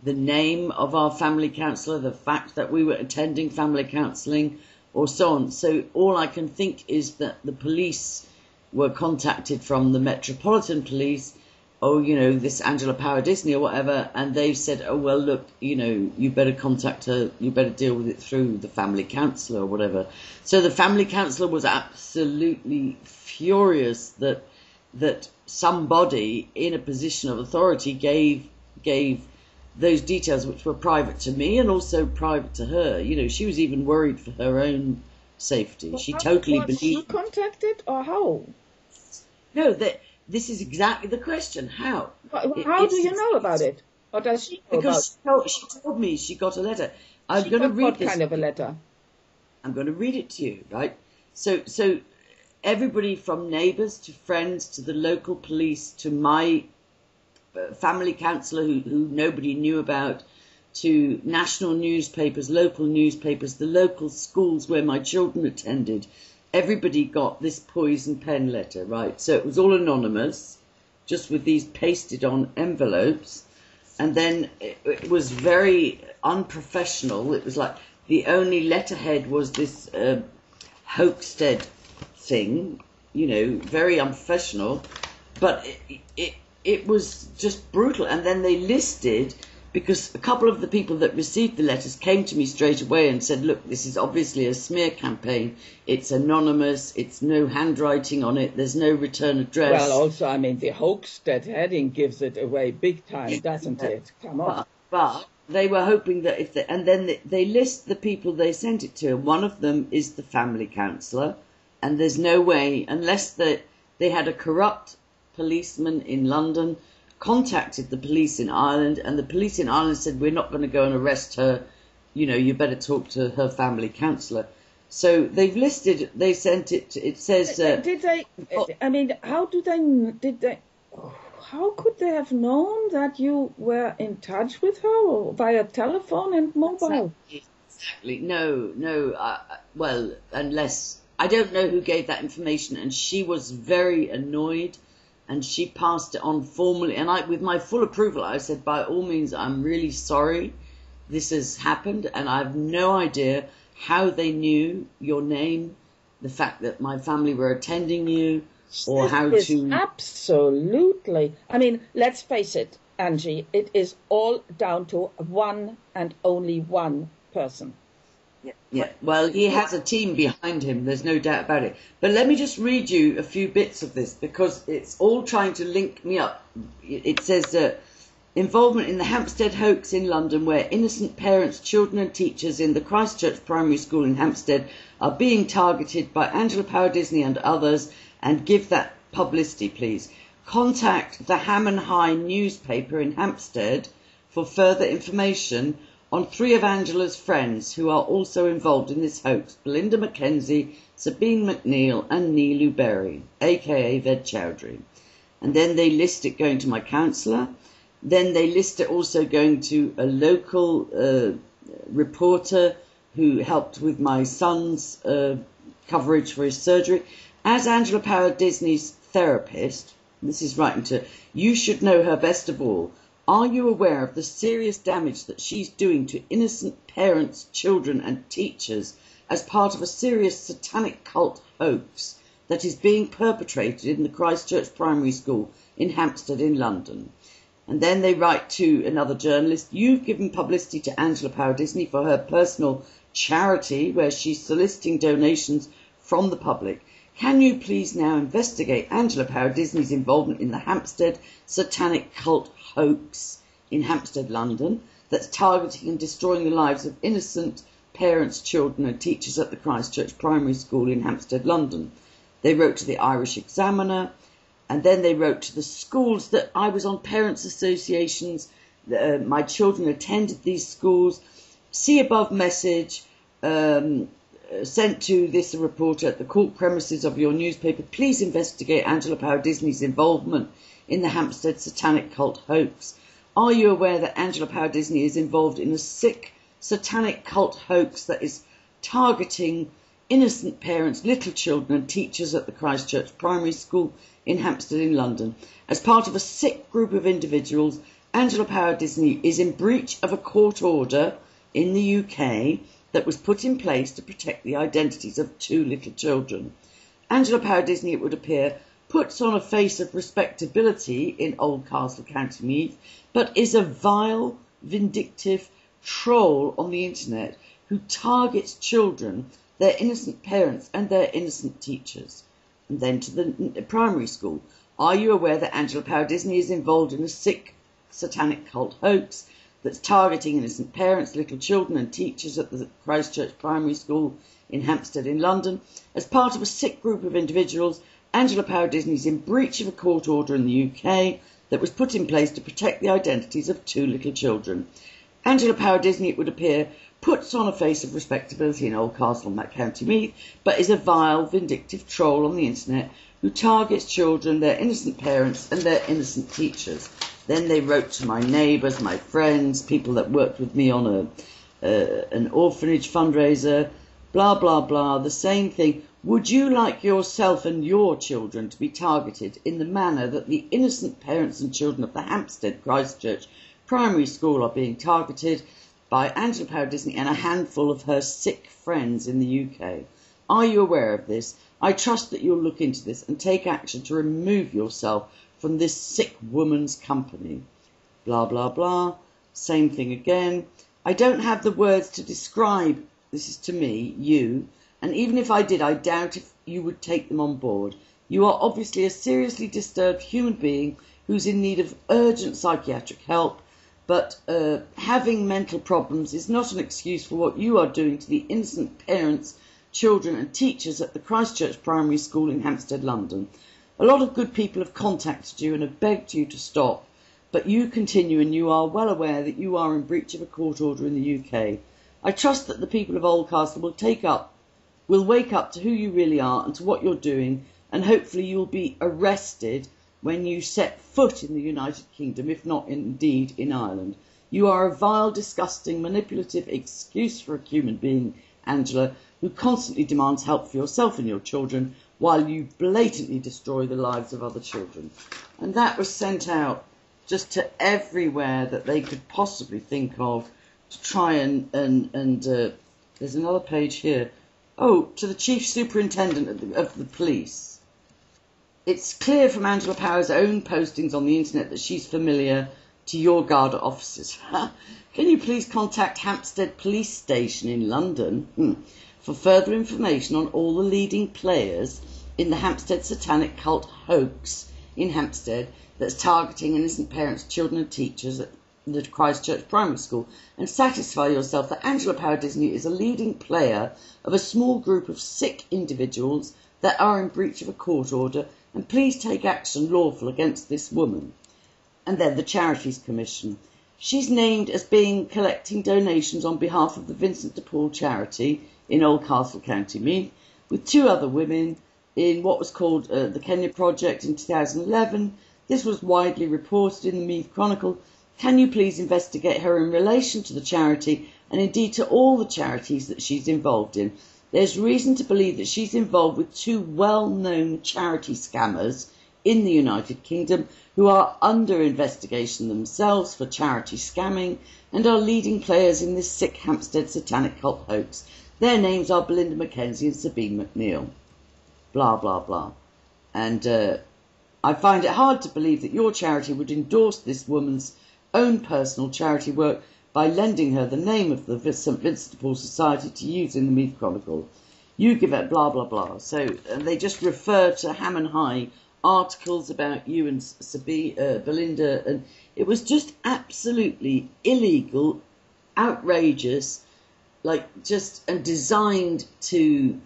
the name of our family counsellor, the fact that we were attending family counselling, or so on. So all I can think is that the police were contacted from the Metropolitan Police, this Angela Power Disney or whatever, and they said, oh, well, look, you better contact her, you better deal with it through the family counsellor or whatever. So the family counsellor was absolutely furious that somebody in a position of authority gave those details, which were private to me and also private to her. She was even worried for her own safety. She totally believed. Was she contacted, or how? No, this is exactly the question. How? How do you know about it? Or does she know because she told me she got a letter. I'm going to read what this. Kind of a letter? I'm going to read it to you, right? So everybody from neighbours to friends to the local police to my family counsellor who nobody knew about, to national newspapers, local newspapers, the local schools where my children attended, everybody got this poison pen letter, right? So it was all anonymous, just with these pasted on envelopes. And then it was very unprofessional. It was like the only letterhead was this Hoaxstead thing, you know, very unprofessional. But it was just brutal. And then they listed, because a couple of the people that received the letters came to me straight away and said, look, this is obviously a smear campaign. It's anonymous. It's no handwriting on it. There's no return address. Well, also, I mean, the Hoaxstead heading gives it away big time, doesn't it? Come on. But they were hoping that if and then they list the people they sent it to. One of them is the family counsellor. And there's no way, unless they had a corrupt policeman in London contacted the police in Ireland, and the police in Ireland said, we're not going to go and arrest her, you know, you better talk to her family counsellor. So they've listed, they sent it, it says... did they, I mean, how could they have known that you were in touch with her or via telephone and mobile? Exactly. No, well, unless, I don't know who gave that information, and she was very annoyed. And she passed it on formally. And with my full approval, I said, by all means, I'm really sorry this has happened. And I have no idea how they knew your name, the fact that my family were attending you, or how to... Absolutely. I mean, let's face it, Angie, it is all down to one and only one person. Yeah, well, he has a team behind him, there's no doubt about it. But let me just read you a few bits of this, because it's all trying to link me up. It says involvement in the Hampstead hoax in London, where innocent parents, children and teachers in the Christchurch primary school in Hampstead are being targeted by Angela Power Disney and others, and give that publicity, please. Contact the Ham and High newspaper in Hampstead for further information on 3 of Angela's friends who are also involved in this hoax: Belinda Mackenzie, Sabine McNeil and Neelu Berry, aka Ved Chowdhury. And then they list it going to my counsellor. Then they list it also going to a local reporter who helped with my son's coverage for his surgery. As Angela Power Disney's therapist, this is writing to, you should know her best of all. Are you aware of the serious damage that she's doing to innocent parents, children and teachers as part of a serious satanic cult hoax that is being perpetrated in the Christchurch primary school in Hampstead in London? And then they write to another journalist, you've given publicity to Angela Power Disney for her personal charity where she's soliciting donations from the public. Can you please now investigate Angela Power Disney's involvement in the Hampstead satanic cult hoax in Hampstead, London, that's targeting and destroying the lives of innocent parents, children and teachers at the Christchurch primary school in Hampstead, London? They wrote to the Irish Examiner, and then they wrote to the schools that I was on, parents' associations, my children attended these schools. See above message, sent to this reporter at the court premises of your newspaper. Please investigate Angela Power Disney's involvement in the Hampstead satanic cult hoax. Are you aware that Angela Power Disney is involved in a sick satanic cult hoax that is targeting innocent parents, little children and teachers at the Christchurch primary school in Hampstead in London? As part of a sick group of individuals, Angela Power Disney is in breach of a court order in the UK that was put in place to protect the identities of 2 little children. Angela Power Disney, it would appear, puts on a face of respectability in Oldcastle, County Meath, but is a vile, vindictive troll on the internet who targets children, their innocent parents and their innocent teachers. And then to the primary school. Are you aware that Angela Power Disney is involved in a sick satanic cult hoax that's targeting innocent parents, little children and teachers at the Christchurch primary school in Hampstead in London? As part of a sick group of individuals, Angela Power Disney is in breach of a court order in the UK that was put in place to protect the identities of 2 little children. Angela Power Disney, it would appear, puts on a face of respectability in Oldcastle and County Meath, but is a vile, vindictive troll on the internet who targets children, their innocent parents and their innocent teachers. Then they wrote to my neighbours, my friends, people that worked with me on an orphanage fundraiser, blah, blah, blah, the same thing. Would you like yourself and your children to be targeted in the manner that the innocent parents and children of the Hampstead Christchurch Primary School are being targeted by Angela Power Disney and a handful of her sick friends in the UK? Are you aware of this? I trust that you'll look into this and take action to remove yourself from this sick woman's company. Blah, blah, blah. Same thing again. I don't have the words to describe, this is to me, you, and even if I did, I doubt if you would take them on board. You are obviously a seriously disturbed human being who's in need of urgent psychiatric help, but having mental problems is not an excuse for what you are doing to the innocent parents, children and teachers at the Christchurch Primary School in Hampstead, London. A lot of good people have contacted you and have begged you to stop, but you continue, and you are well aware that you are in breach of a court order in the UK. I trust that the people of Oldcastle will wake up to who you really are and to what you're doing, and hopefully you'll be arrested when you set foot in the United Kingdom, if not indeed in Ireland. You are a vile, disgusting, manipulative excuse for a human being, Angela, who constantly demands help for yourself and your children while you blatantly destroy the lives of other children. And that was sent out just to everywhere that they could possibly think of to try and there's another page here. Oh, to the Chief Superintendent of the Police. It's clear from Angela Power's own postings on the internet that she's familiar to your Garda officers. Can you please contact Hampstead Police Station in London for further information on all the leading players in the Hampstead Satanic cult hoax in Hampstead that's targeting innocent parents, children and teachers at the Christchurch Primary School, and satisfy yourself that Angela Power Disney is a leading player of a small group of sick individuals that are in breach of a court order, and please take action lawful against this woman. And then the Charities Commission. She's named as being collecting donations on behalf of the Vincent de Paul charity in Oldcastle, County Meath, with two other women in what was called the Kenya Project in 2011. This was widely reported in the Meath Chronicle. Can you please investigate her in relation to the charity and indeed to all the charities that she's involved in? There's reason to believe that she's involved with two well-known charity scammers in the United Kingdom who are under investigation themselves for charity scamming and are leading players in this sick Hampstead Satanic cult hoax. Their names are Belinda Mackenzie and Sabine McNeil. Blah, blah, blah. And I find it hard to believe that your charity would endorse this woman's own personal charity work by lending her the name of the St Vincent de Paul Society to use in the Meath Chronicle. You give it blah, blah, blah. So they just refer to Ham and High articles about you and Belinda, and it was just absolutely illegal, outrageous, and designed to,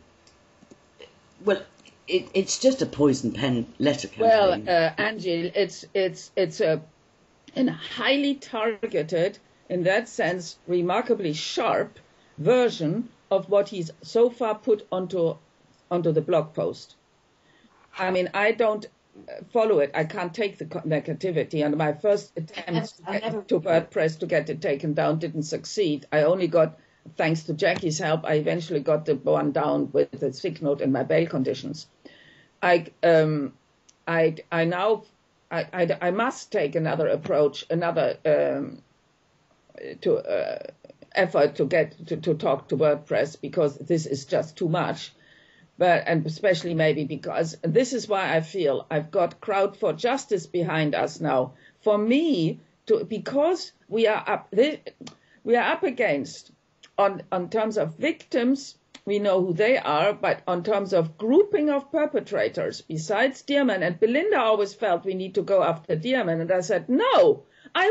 well, it's just a poison pen letter campaign. Well, Angie, it's a highly targeted, in that sense, remarkably sharp version of what he's so far put onto the blog post. I mean, I don't follow it. I can't take the negativity. And my first attempt to WordPress to get it taken down didn't succeed. I only got, thanks to Jackie's help, I eventually got the one down with the sick note and my bail conditions. I must take another approach, effort to talk to WordPress, because this is just too much. And especially maybe because, and this is why I feel I've got Crowd for Justice behind us now. For me, because we are up against, on terms of victims, we know who they are, but on terms of grouping of perpetrators, besides Dearman, and Belinda always felt we need to go after Dearman, and I said, no, I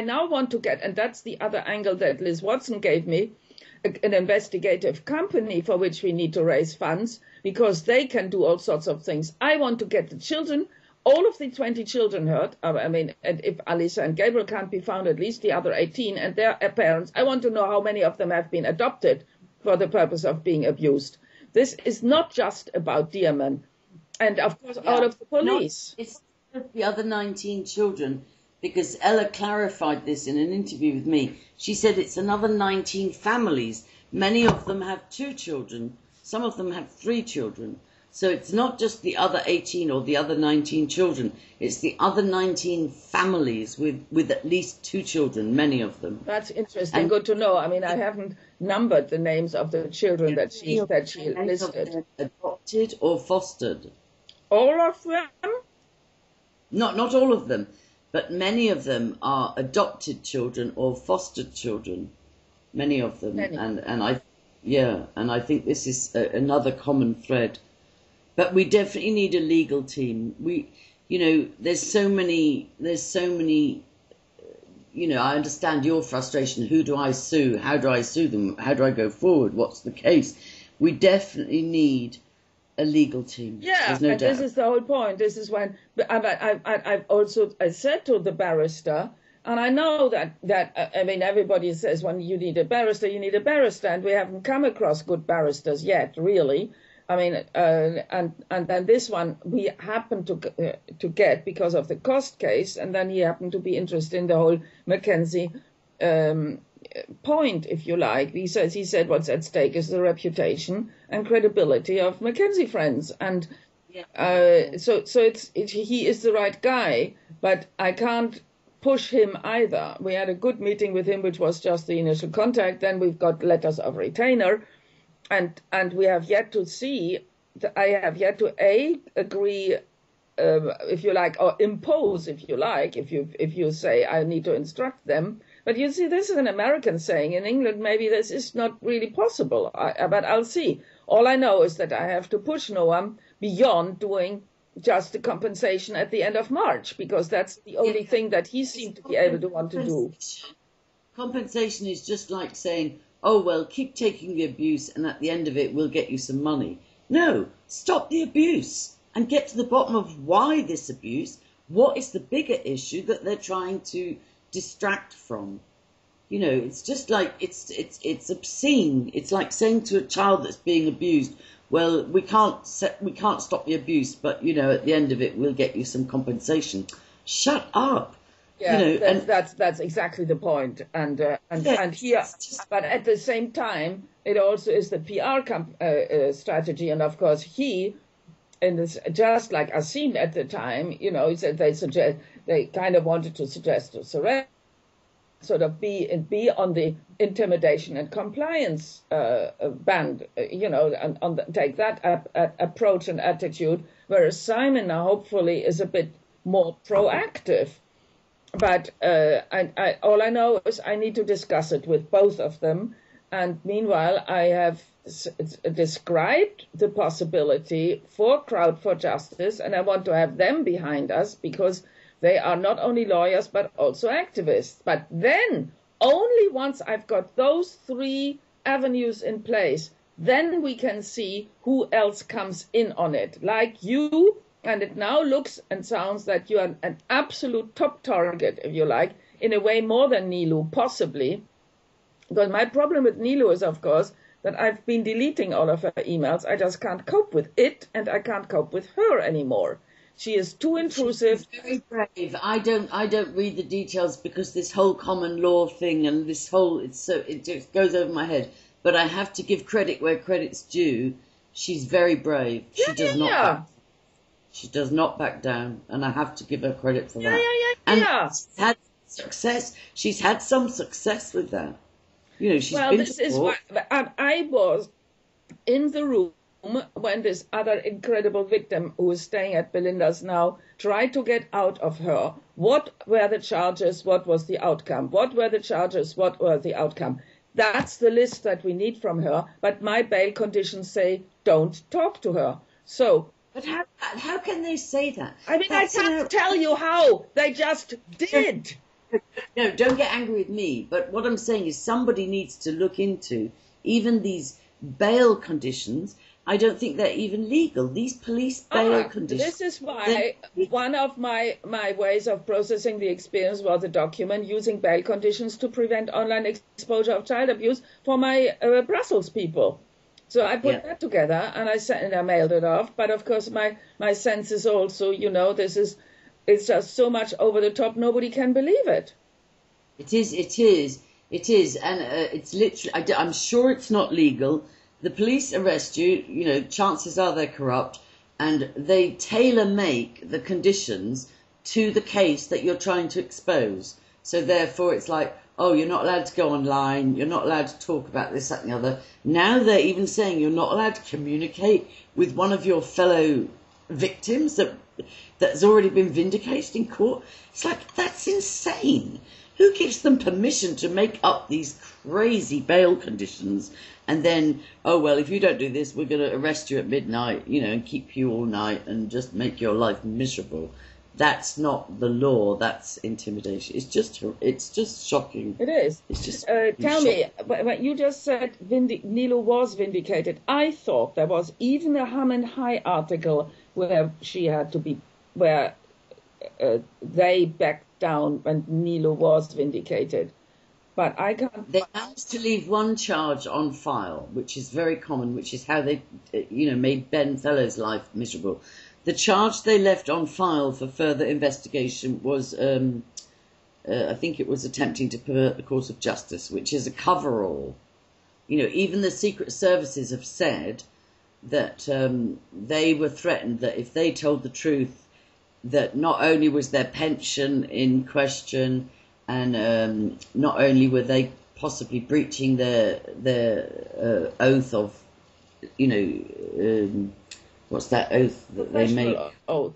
now want to get, and that's the other angle that Liz Watson gave me, an investigative company for which we need to raise funds, because they can do all sorts of things. I want to get the children all of the 20 children hurt. I mean, and if Alisa and Gabriel can't be found, at least the other 18 and their parents. I want to know how many of them have been adopted for the purpose of being abused. This is not just about Dearman. And of course, all of the police. It's the other 19 children, because Ella clarified this in an interview with me. She said it's another 19 families. Many of them have 2 children. Some of them have 3 children. So it's not just the other 18 or the other 19 children. It's the other 19 families with at least 2 children, many of them. That's interesting. Good to know. I mean, I haven't numbered the names of the children that she listed. Adopted or fostered. All of them? Not all of them, but many of them are adopted children or fostered children. Many of them. Many. And I think this is another common thread. But we definitely need a legal team. There's so many, I understand your frustration. Who do I sue? How do I sue them? How do I go forward? What's the case? We definitely need a legal team. Yeah, There's no doubt. This is the whole point. This is when I said to the barrister, and I know that I mean, everybody says when you need a barrister, and we haven't come across good barristers yet, really. I mean, and then this one we happened to get because of the cost case, and then he happened to be interested in the whole Mackenzie point, if you like. He said what's at stake is the reputation and credibility of Mackenzie friends, and so he is the right guy, but I can't push him either. We had a good meeting with him, which was just the initial contact. Then we've got letters of retainer. And we have yet to see, I have yet to agree, if you like, or impose, if you like, if you say I need to instruct them. But you see, this is an American saying. In England, maybe this is not really possible, but I'll see. All I know is that I have to push Noam beyond doing just the compensation at the end of March, because that's the only thing that he seemed to be able to want to do. Compensation is just like saying, oh, well, keep taking the abuse and at the end of it, we'll get you some money. No, stop the abuse and get to the bottom of why this abuse. What is the bigger issue that they're trying to distract from? It's just like, it's obscene. It's like saying to a child that's being abused, well, we can't stop the abuse, but, at the end of it, we'll get you some compensation. Shut up. Yeah, that's exactly the point, and here, but at the same time, it also is the PR strategy, and of course he, just like Asim at the time, he said they kind of wanted to suggest to Surrey, sort of be on the intimidation and compliance band, and take that approach and attitude, whereas Simon now hopefully is a bit more proactive. But all I know is I need to discuss it with both of them. And meanwhile, I have described the possibility for Crowd for Justice, and I want to have them behind us because they are not only lawyers but also activists. But then, only once I've got those 3 avenues in place, then we can see who else comes in on it, like you. And it now looks and sounds that you are an absolute top target, if you like, in a way more than Nilu, possibly. Because my problem with Nilu is, of course, that I've been deleting all of her emails. I just can't cope with it, and I can't cope with her anymore. She is too intrusive. She's very brave. I don't read the details because this whole common law thing and this whole, it just goes over my head. But I have to give credit where credit's due. She's very brave. She does not back. She does not back down, and I have to give her credit for that. And she's had success. She's had some success with that. She's been this is what I was in the room when this other incredible victim who is staying at Belinda's now tried to get out of her. What were the charges? What was the outcome? What were the charges? What were the outcome? That's the list that we need from her. But my bail conditions say don't talk to her. So. But how can they say that? I mean, I can't tell you how. They just did. No, don't get angry with me. But what I'm saying is somebody needs to look into even these bail conditions I don't think they're even legal. These police bail conditions. This is why one of my ways of processing the experience was a document using bail conditions to prevent online exposure of child abuse for my Brussels people. So I put that together and I mailed it off. But of course, my sense is also, it's just so much over the top, nobody can believe it. It is, and it's literally, I'm sure it's not legal. The police arrest you, chances are they're corrupt, and they tailor-make the conditions to the case that you're trying to expose. So therefore it's like, oh, you're not allowed to go online, you're not allowed to talk about this, that and the other. Now they're even saying you're not allowed to communicate with one of your fellow victims that's already been vindicated in court. It's like, that's insane. Who gives them permission to make up these crazy bail conditions? And then, oh, well, if you don't do this, we're going to arrest you at midnight, and keep you all night and just make your life miserable. That's not the law. That's intimidation. It's just shocking. It is. It's just tell me, when you just said Nilu was vindicated, I thought there was even a Hum and High article where she had to be, where they backed down when Nilu was vindicated. But I can't. They managed to leave one charge on file, which is very common, which is how they, made Ben Fellowes' life miserable. The charge they left on file for further investigation was, I think it was attempting to pervert the course of justice, which is a cover-all. Even the Secret Services have said that they were threatened that if they told the truth, that not only was their pension in question, and not only were they possibly breaching their oath of, what's that oath that they make? Oath.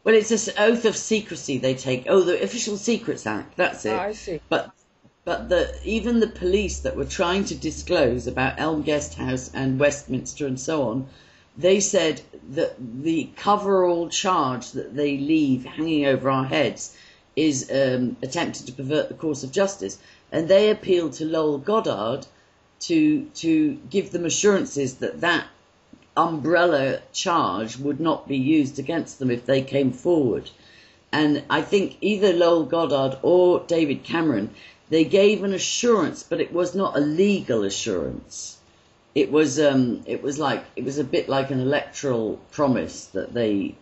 Well, it's this oath of secrecy they take. Oh, the Official Secrets Act. That's it. I see. But even the police that were trying to disclose about Elm Guest House and Westminster and so on, they said that the cover-all charge that they leave hanging over our heads is attempting to pervert the course of justice. And they appealed to Lowell Goddard to give them assurances that umbrella charge would not be used against them if they came forward. And I think either Lowell Goddard or David Cameron, they gave an assurance, but it was not a legal assurance. It was a bit like an electoral promise that they,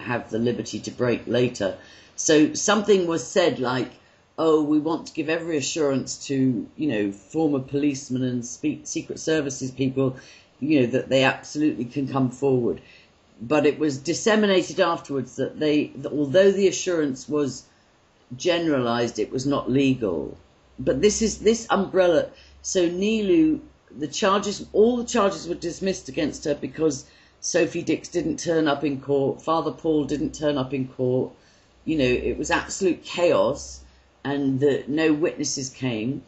have the liberty to break later. So something was said like, oh, we want to give every assurance to, former policemen and Secret Services people, that they absolutely can come forward. But it was disseminated afterwards that although the assurance was generalised, it was not legal. But this umbrella, so Nilu, all the charges were dismissed against her because Sophie Dix didn't turn up in court, Father Paul didn't turn up in court. It was absolute chaos, and no witnesses came.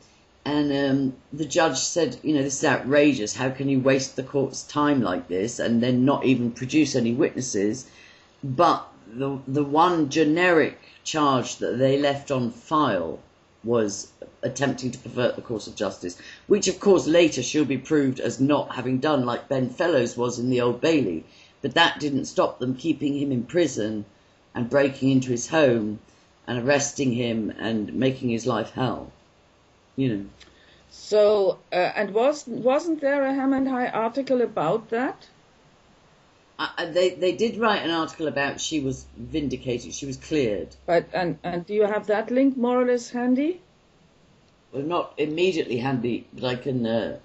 And the judge said, this is outrageous. How can you waste the court's time like this and then not even produce any witnesses? But the one generic charge that they left on file was attempting to pervert the course of justice, which of course later she'll be proved as not having done, like Ben Fellowes was in the Old Bailey. But that didn't stop them keeping him in prison and breaking into his home and arresting him and making his life hell. So, and wasn't there a Ham and High article about that? They did write an article about she was vindicated, she was cleared. But and do you have that link more or less handy? Well, not immediately handy, but I can.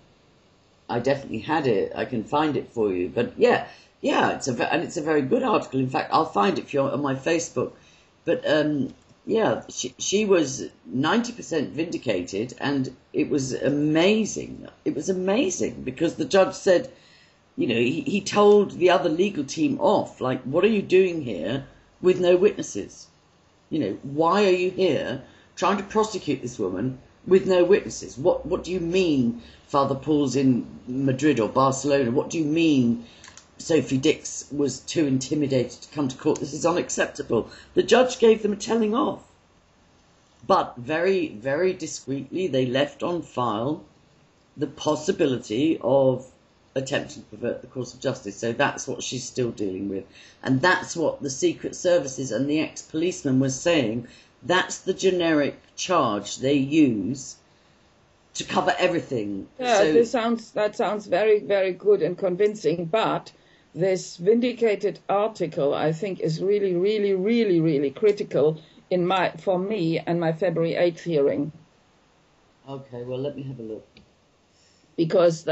I definitely had it. I can find it for you. But yeah, it's a very good article. In fact, I'll find it for you on my Facebook. But she was 90% vindicated, and it was amazing. It was amazing because the judge said, he told the other legal team off, like, what are you doing here with no witnesses? Why are you here trying to prosecute this woman with no witnesses? What do you mean Father Paul's in Madrid or Barcelona? What do you mean Sophie Dix was too intimidated to come to court? This is unacceptable. The judge gave them a telling off. But very, very discreetly, they left on file the possibility of attempting to pervert the course of justice. So that's what she's still dealing with. And that's what the Secret Services and the ex-policeman was saying. That's the generic charge they use to cover everything. Yeah, so, that sounds very, very good and convincing, but this vindicated article, I think, is really, really, really, really critical for me and my February 8th hearing. Okay, well, let me have a look. Because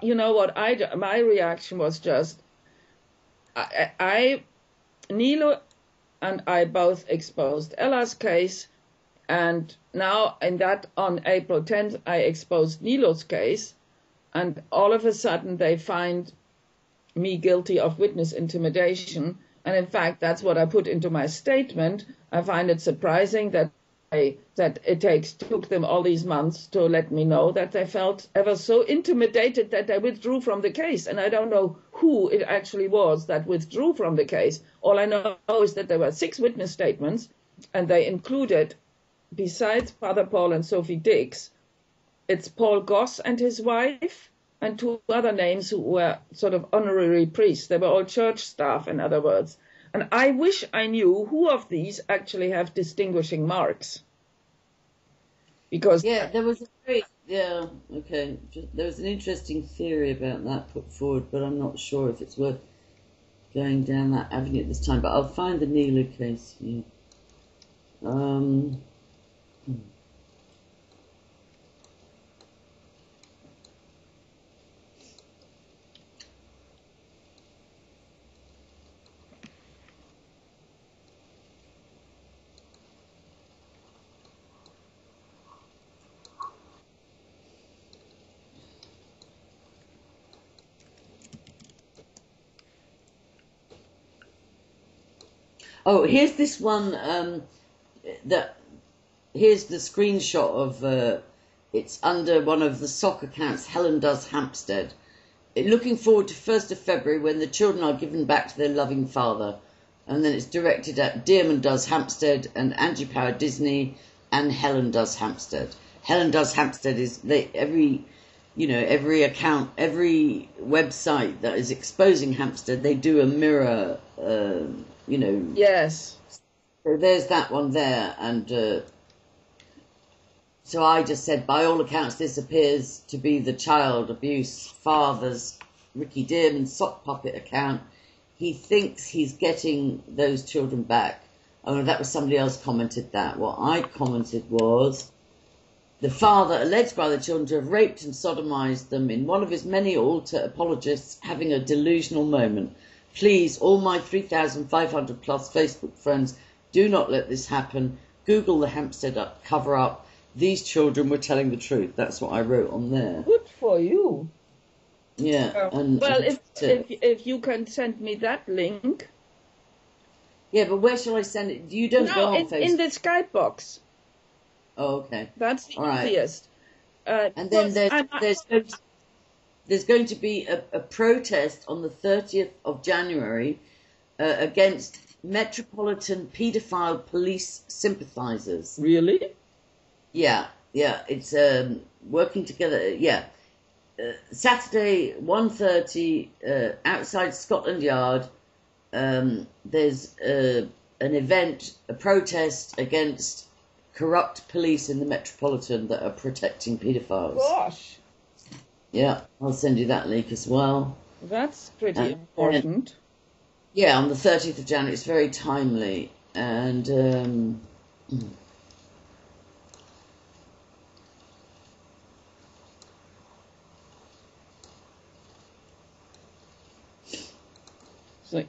you know what, my reaction was just, Nilo and I both exposed Ella's case, and now on April 10th, I exposed Nilo's case, and all of a sudden they find me guilty of witness intimidation. And in fact, that's what I put into my statement. I find it surprising that it took them all these months to let me know that they felt ever so intimidated that they withdrew from the case. And I don't know who it actually was that withdrew from the case. All I know is that there were 6 witness statements, and they included, besides Father Paul and Sophie Dix, it's Paul Goss and his wife, and 2 other names who were sort of honorary priests. They were all church staff, in other words. And I wish I knew who of these actually have distinguishing marks. Because there was there was an interesting theory about that put forward, but I'm not sure if it's worth going down that avenue at this time. But I'll find the Nilo case here. Oh, here's this one. Here's the screenshot of. It's under one of the sock accounts. Helen Does Hampstead. Looking forward to 1st of February when the children are given back to their loving father, and then it's directed at Dearman Does Hampstead and Angie Power Disney and Helen Does Hampstead. Helen Does Hampstead is every account, every website that is exposing Hampstead, they do a mirror. Yes. So there's that one there, and so I just said, by all accounts, this appears to be the child abuse father's Ricky Dearman sock puppet account. He thinks he's getting those children back. Oh, no, that was somebody else commented that. What I commented was, the father alleged by the children to have raped and sodomized them in one of his many altar apologists having a delusional moment. Please, all my 3,500 plus Facebook friends, do not let this happen. Google the Hampstead cover up. These children were telling the truth. That's what I wrote on there. Good for you. Yeah. If you can send me that link. Yeah, but where shall I send it? You don't go on Facebook. In the Skype box. Oh, okay. That's the easiest. And then there's going to be a protest on the 30th of January against Metropolitan Paedophile Police sympathisers. Really? Yeah. It's working together. Yeah. Saturday, 1:30, outside Scotland Yard. There's an event, a protest against corrupt police in the Metropolitan that are protecting paedophiles. Gosh. Yeah, I'll send you that link as well. That's pretty important. Yeah, on the 30th of January. It's very timely. And so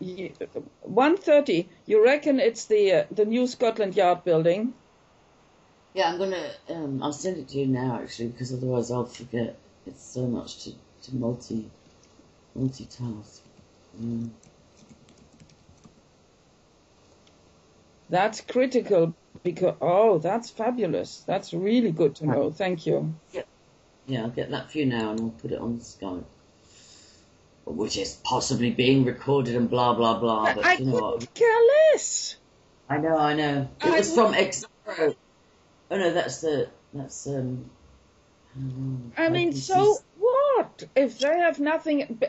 1:30. You reckon it's the new Scotland Yard building? Yeah, I'm gonna. I'll send it to you now, actually, because otherwise I'll forget. It's so much to multitask. That's critical because that's fabulous. That's really good to know. Thank you. Yeah, I'll get that for you now, and I'll put it on Skype, which is possibly being recorded and blah blah blah. But I you know couldn't what? care less. I know. It was from Exaro. Oh no, that's I mean, so what? If they have nothing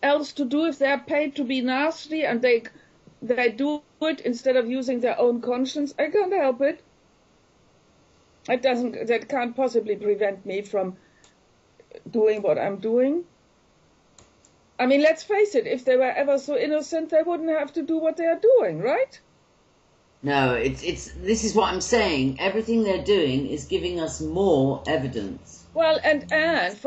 else to do, if they're paid to be nasty and they do it instead of using their own conscience, I can't help it. That can't possibly prevent me from doing what I'm doing. I mean, let's face it, if they were ever so innocent, they wouldn't have to do what they are doing, right? No, this is what I'm saying. Everything they're doing is giving us more evidence. Well, and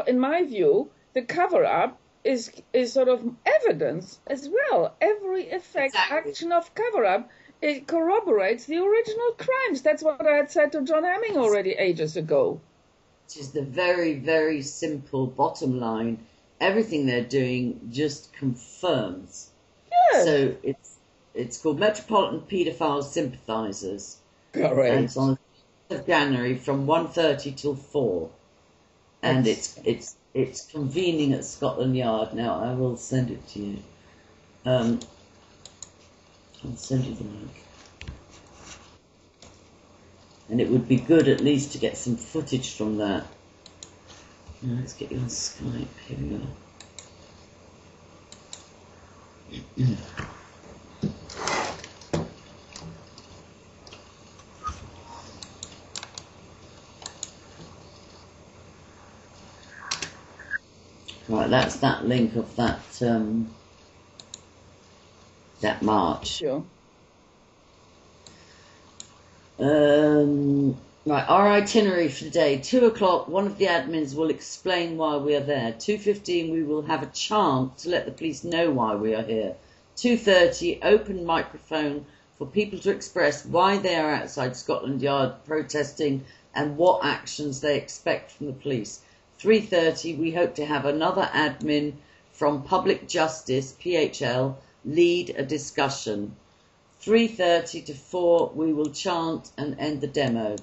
in my view, the cover-up is sort of evidence as well. Every action of cover-up, it corroborates the original crimes. That's what I had said to John Hemming already ages ago. Which is the very, very simple bottom line. Everything they're doing just confirms. Yes. So it's called Metropolitan Paedophile Sympathisers. Correct. And it's on the 5th of January from 1:30 till 4. And it's convening at Scotland Yard. Now I will send it to you. I'll send you the link. And it would be good at least to get some footage from that. Now let's get you on Skype. Here we go. Right, that's that link of that that march. Sure. Right, our itinerary for the day. 2 o'clock, one of the admins will explain why we are there. 2:15, we will have a chant to let the police know why we are here. 2:30, open microphone for people to express why they are outside Scotland Yard protesting and what actions they expect from the police. 3:30, we hope to have another admin from Public Justice, PHL, lead a discussion. 3:30 to 4, we will chant and end the demo.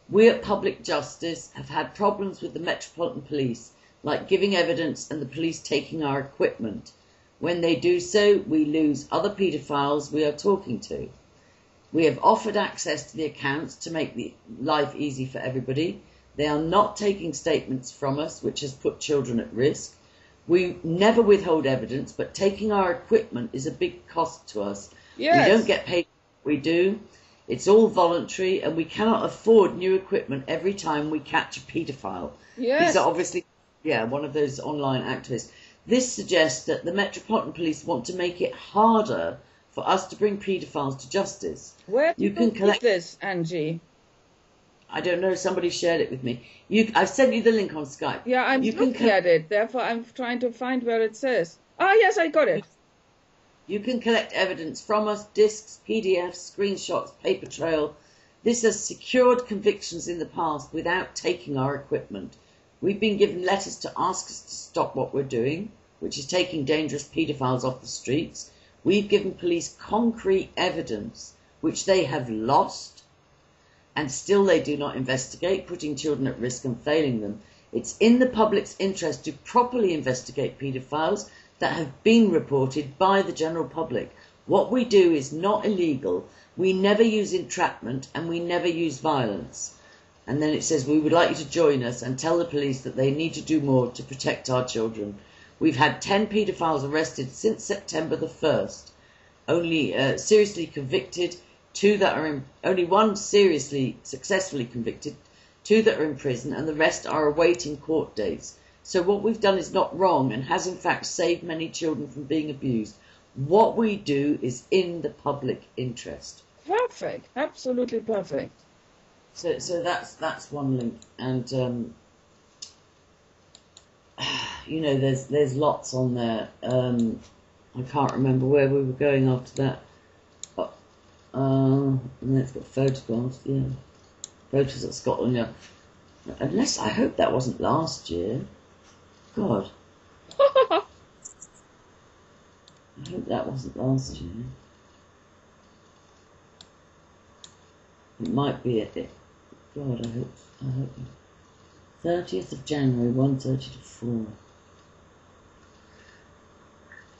We at Public Justice have had problems with the Metropolitan Police, like giving evidence and the police taking our equipment. When they do so, we lose other paedophiles we are talking to. We have offered access to the accounts to make the life easy for everybody. They are not taking statements from us, which has put children at risk. We never withhold evidence, but taking our equipment is a big cost to us. Yes. We don't get paid for what we do. It's all voluntary, and we cannot afford new equipment every time we catch a paedophile. Yes. These are obviously, one of those online activists. This suggests that the Metropolitan Police want to make it harder for us to bring paedophiles to justice. Where do you can collect this, Angie? I don't know. Somebody shared it with me. I've sent you the link on Skype. Yeah, I'm looking at it. Therefore, I'm trying to find where it says. Ah, yes, I got it. You can collect evidence from us, discs, PDFs, screenshots, paper trail. This has secured convictions in the past without taking our equipment. We've been given letters to ask us to stop what we're doing, which is taking dangerous paedophiles off the streets. We've given police concrete evidence, which they have lost, and still they do not investigate, putting children at risk and failing them. It's in the public's interest to properly investigate paedophiles that have been reported by the general public. What we do is not illegal. We never use entrapment and we never use violence. And then it says, we would like you to join us and tell the police that they need to do more to protect our children. We've had 10 paedophiles arrested since September the 1st. Only seriously convicted, only one seriously successfully convicted, 2 that are in prison, and the rest are awaiting court dates. So what we've done is not wrong and has in fact saved many children from being abused. What we do is in the public interest. Perfect, absolutely perfect. So that's one link, and there's lots on there. I can't remember where we were going after that. And then it's got photographs, photos at Scotland Yard. Unless I hope that wasn't last year. God. I hope that wasn't last year. It might be it. God, I hope. 30th of January, 1:30 to 4.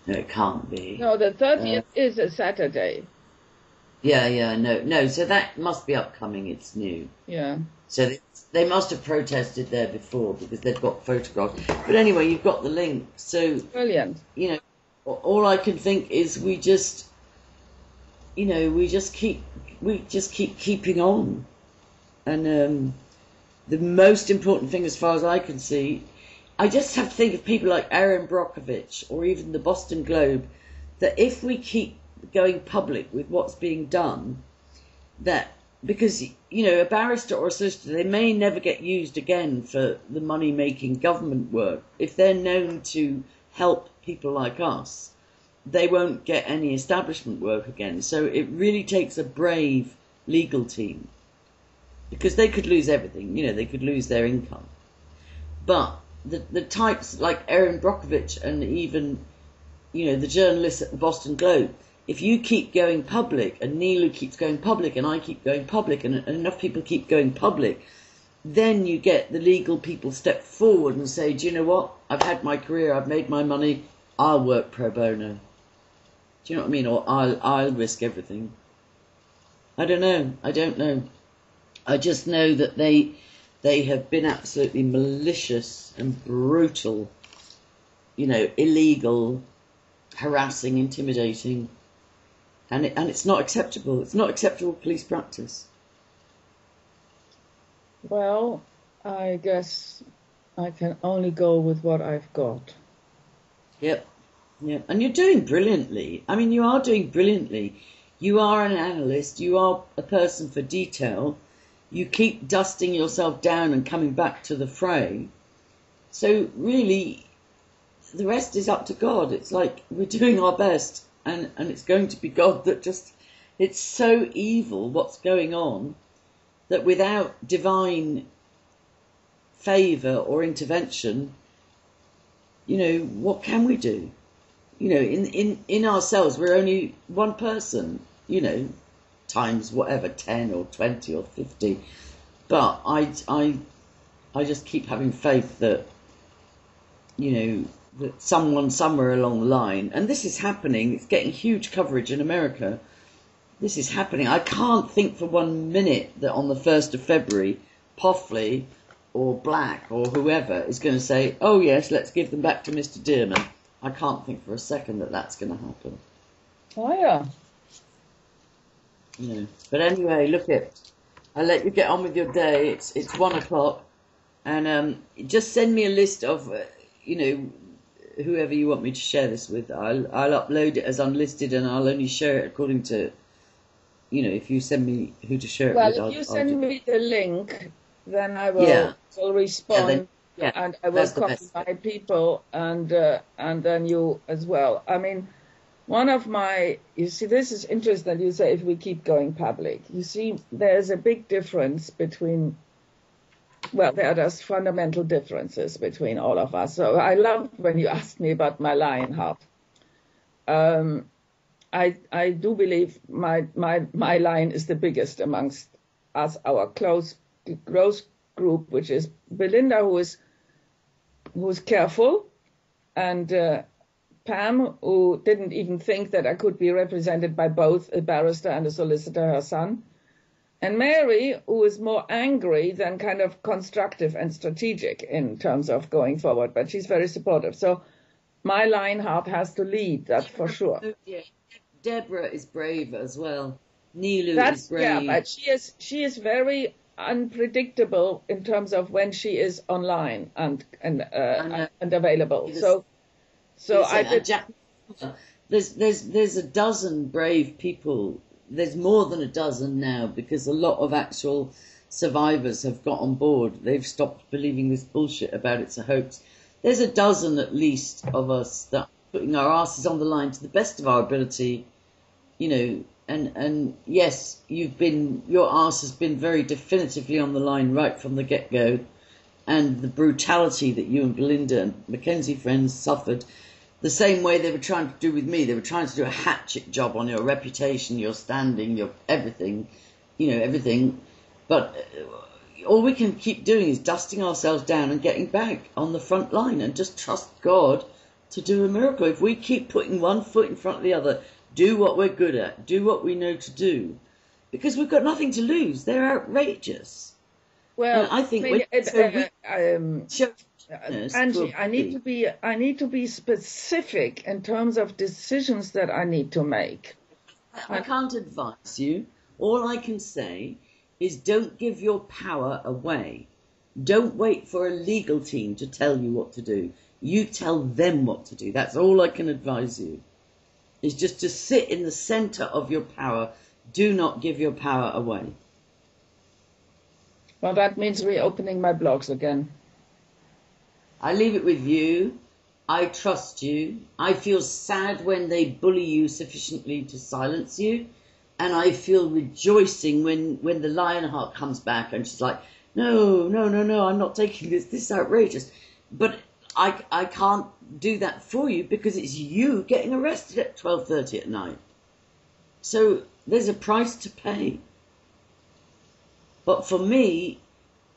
No, it can't be. No, the 30th is a Saturday. Yeah, no. So that must be upcoming. It's new. Yeah. So they must have protested there before because they've got photographs. But anyway, you've got the link. So, Brilliant. you know, all I can think is we just keep keeping on. And the most important thing, as far as I can see, I just have to think of people like Aaron Brockovich or even the Boston Globe, that if we keep going public with what's being done, that because, you know, a barrister or a solicitor, they may never get used again for the money-making government work. If they're known to help people like us, they won't get any establishment work again. So it really takes a brave legal team, because they could lose everything. You know, they could lose their income. But the types like Erin Brockovich and even, you know, the journalists at the Boston Globe, if you keep going public, and Nilu keeps going public, and I keep going public, and enough people keep going public, then you get the legal people step forward and say, do you know what? I've had my career, I've made my money, I'll work pro bono. Do you know what I mean? Or I'll risk everything. I don't know. I just know that they have been absolutely malicious and brutal, you know, illegal, harassing, intimidating, and it's not acceptable. It's not acceptable police practice. Well, I guess I can only go with what I've got. Yep. And you're doing brilliantly. I mean, you are doing brilliantly. You are an analyst. You are a person for detail. You keep dusting yourself down and coming back to the fray. So really, the rest is up to God. It's like we're doing our best, and it's going to be God that just... It's so evil what's going on, that without divine favour or intervention, you know, what can we do? You know, in ourselves, we're only one person, you know, times whatever, 10 or 20 or 50. But I just keep having faith that, you know, that someone somewhere along the line, and this is happening, it's getting huge coverage in America. This is happening. I can't think for 1 minute that on the 1st of February, Poffley or Black or whoever is going to say, oh yes, let's give them back to Mr. Dearman. I can't think for a second that that's going to happen. Oh, yeah. You know. But anyway, look I'll let you get on with your day. It's 1 o'clock. And just send me a list of, you know, whoever you want me to share this with. I'll upload it as unlisted, and I'll only share it according to, you know, if you send me who to share it with. Well, if you send me the link, then I will respond. Yeah, and I will copy my people, and then you as well. I mean, you see, this is interesting that you say if we keep going public. You see, there's a big difference between, well, there are just fundamental differences between all of us. So I loved when you asked me about my lion heart. I do believe my line is the biggest amongst us, our close group, which is Belinda, who's careful, and Pam, who didn't even think that I could be represented by both a barrister and a solicitor, her son, and Mary, who is more angry than kind of constructive and strategic in terms of going forward, but she's very supportive. So my Lionheart has to lead, that's for sure. Yeah. Deborah is brave as well. Nilu is brave. Yeah, but she is very unpredictable in terms of when she is online and available. So I did. There's a dozen brave people. There's more than a dozen now, because a lot of actual survivors have got on board. They've stopped believing this bullshit about it's a hoax. There's a dozen at least of us that are putting our asses on the line to the best of our ability, you know. And yes, your ass has been very definitively on the line right from the get-go, and the brutality that you and Belinda and Mackenzie friends suffered, the same way they were trying to do with me. They were trying to do a hatchet job on your reputation, your standing, your everything, you know, everything. But all we can keep doing is dusting ourselves down and getting back on the front line and just trust God to do a miracle. If we keep putting one foot in front of the other, do what we're good at, do what we know to do, because we've got nothing to lose. They're outrageous. Well, And I think Angie, I need to be specific in terms of decisions that I need to make. I can't advise you. All I can say is don't give your power away. Don't wait for a legal team to tell you what to do. You tell them what to do. That's all I can advise you. Is just to sit in the center of your power. Do not give your power away. Well, that means reopening my blogs again. I leave it with you. I trust you. I feel sad when they bully you sufficiently to silence you. And I feel rejoicing when the Lionheart comes back and she's like, no, I'm not taking this. This is outrageous. But I can't do that for you because it's you getting arrested at 12:30 at night. So there's a price to pay. But for me,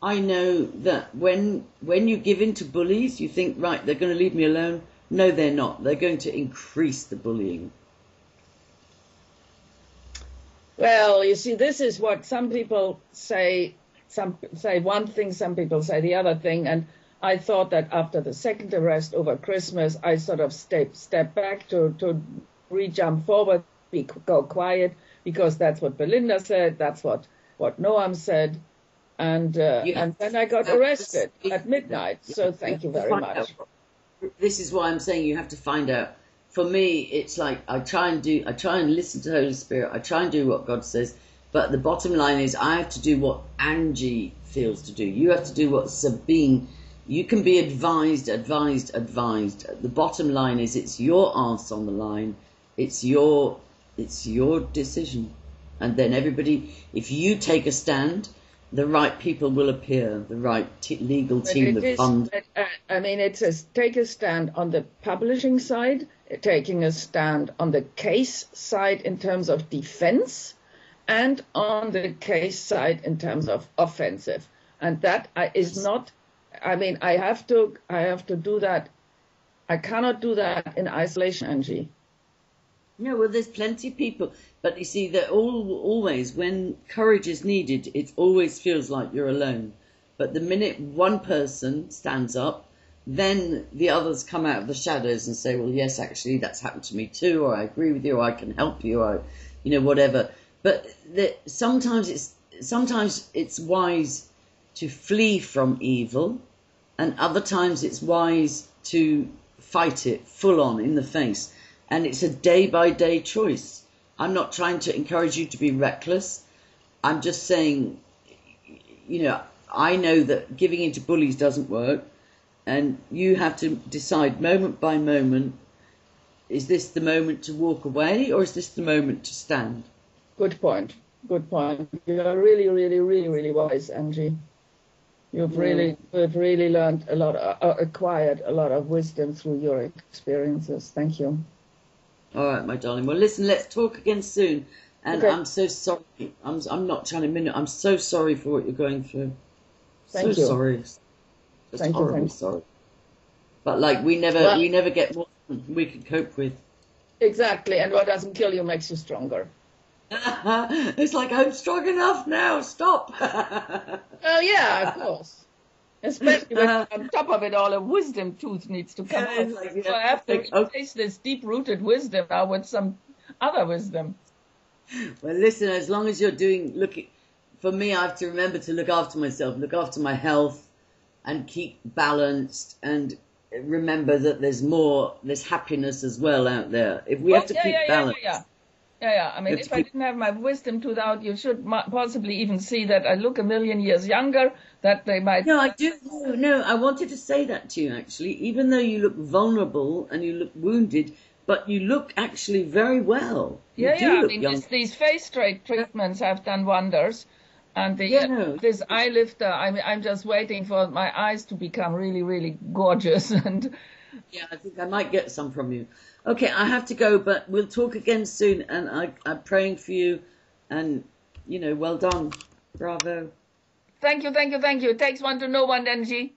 I know that when you give in to bullies, you think, right, they're going to leave me alone. No, they're not. They're going to increase the bullying. Well, you see, this is what some people say. Some say one thing, some people say the other thing. And I thought that after the second arrest over Christmas, I sort of step back to re-jump forward, go quiet, because that's what Belinda said, that's what Noam said. And then I got arrested at midnight. So thank you very much. This is why I'm saying you have to find out. For me, it's like I try and listen to the Holy Spirit. I try and do what God says. But the bottom line is I have to do what Angie feels to do. You have to do what Sabine. You can be advised. The bottom line is it's your ass on the line. It's your decision. And then everybody, if you take a stand, the right people will appear, the right legal team, the fund. I mean, it says take a stand on the publishing side, taking a stand on the case side in terms of defense, and on the case side in terms of offensive. And that is not, I mean, I have to do that. I cannot do that in isolation, Angie. No, well, there's plenty of people. But you see, that always, when courage is needed, it always feels like you're alone. But the minute one person stands up, then the others come out of the shadows and say, well, yes, actually, that's happened to me too, or I agree with you, or I can help you, or, whatever. But sometimes it's wise to flee from evil, and other times it's wise to fight it full on in the face. And it's a day-by-day choice. I'm not trying to encourage you to be reckless. I'm just saying, I know that giving in to bullies doesn't work. And you have to decide moment by moment, is this the moment to walk away or is this the moment to stand? Good point. You are really, really, really, really wise, Angie. You've really learned a lot, acquired a lot of wisdom through your experiences. Thank you. All right, my darling. Well, listen, let's talk again soon. And okay. I'm so sorry. I'm not trying to minute. I'm so sorry for what you're going through. Thank you. Sorry. Thank you. Sorry. But we never get more than we can cope with. Exactly. And what doesn't kill you makes you stronger. It's like I'm strong enough now. Stop. Well, yeah, of course. Especially when on top of it all, a wisdom tooth needs to come out. So I have to replace this deep-rooted wisdom now with some other wisdom. Well, listen, as long as you're for me, I have to remember to look after myself, look after my health, and keep balanced, and remember that there's happiness as well out there. If we have to keep balance. Yeah. I mean, if I didn't have my wisdom tooth out, you should possibly even see that I look a million years younger, that they might... No, I do. No, I wanted to say that to you, actually. Even though you look vulnerable and you look wounded, but you look actually very well. I mean, these face treatments have done wonders. And this eye lifter, I'm just waiting for my eyes to become really, really gorgeous. And yeah, I think I might get some from you. Okay, I have to go, but we'll talk again soon. And I'm praying for you. And, well done. Bravo. Thank you. It takes one to know one, Angie.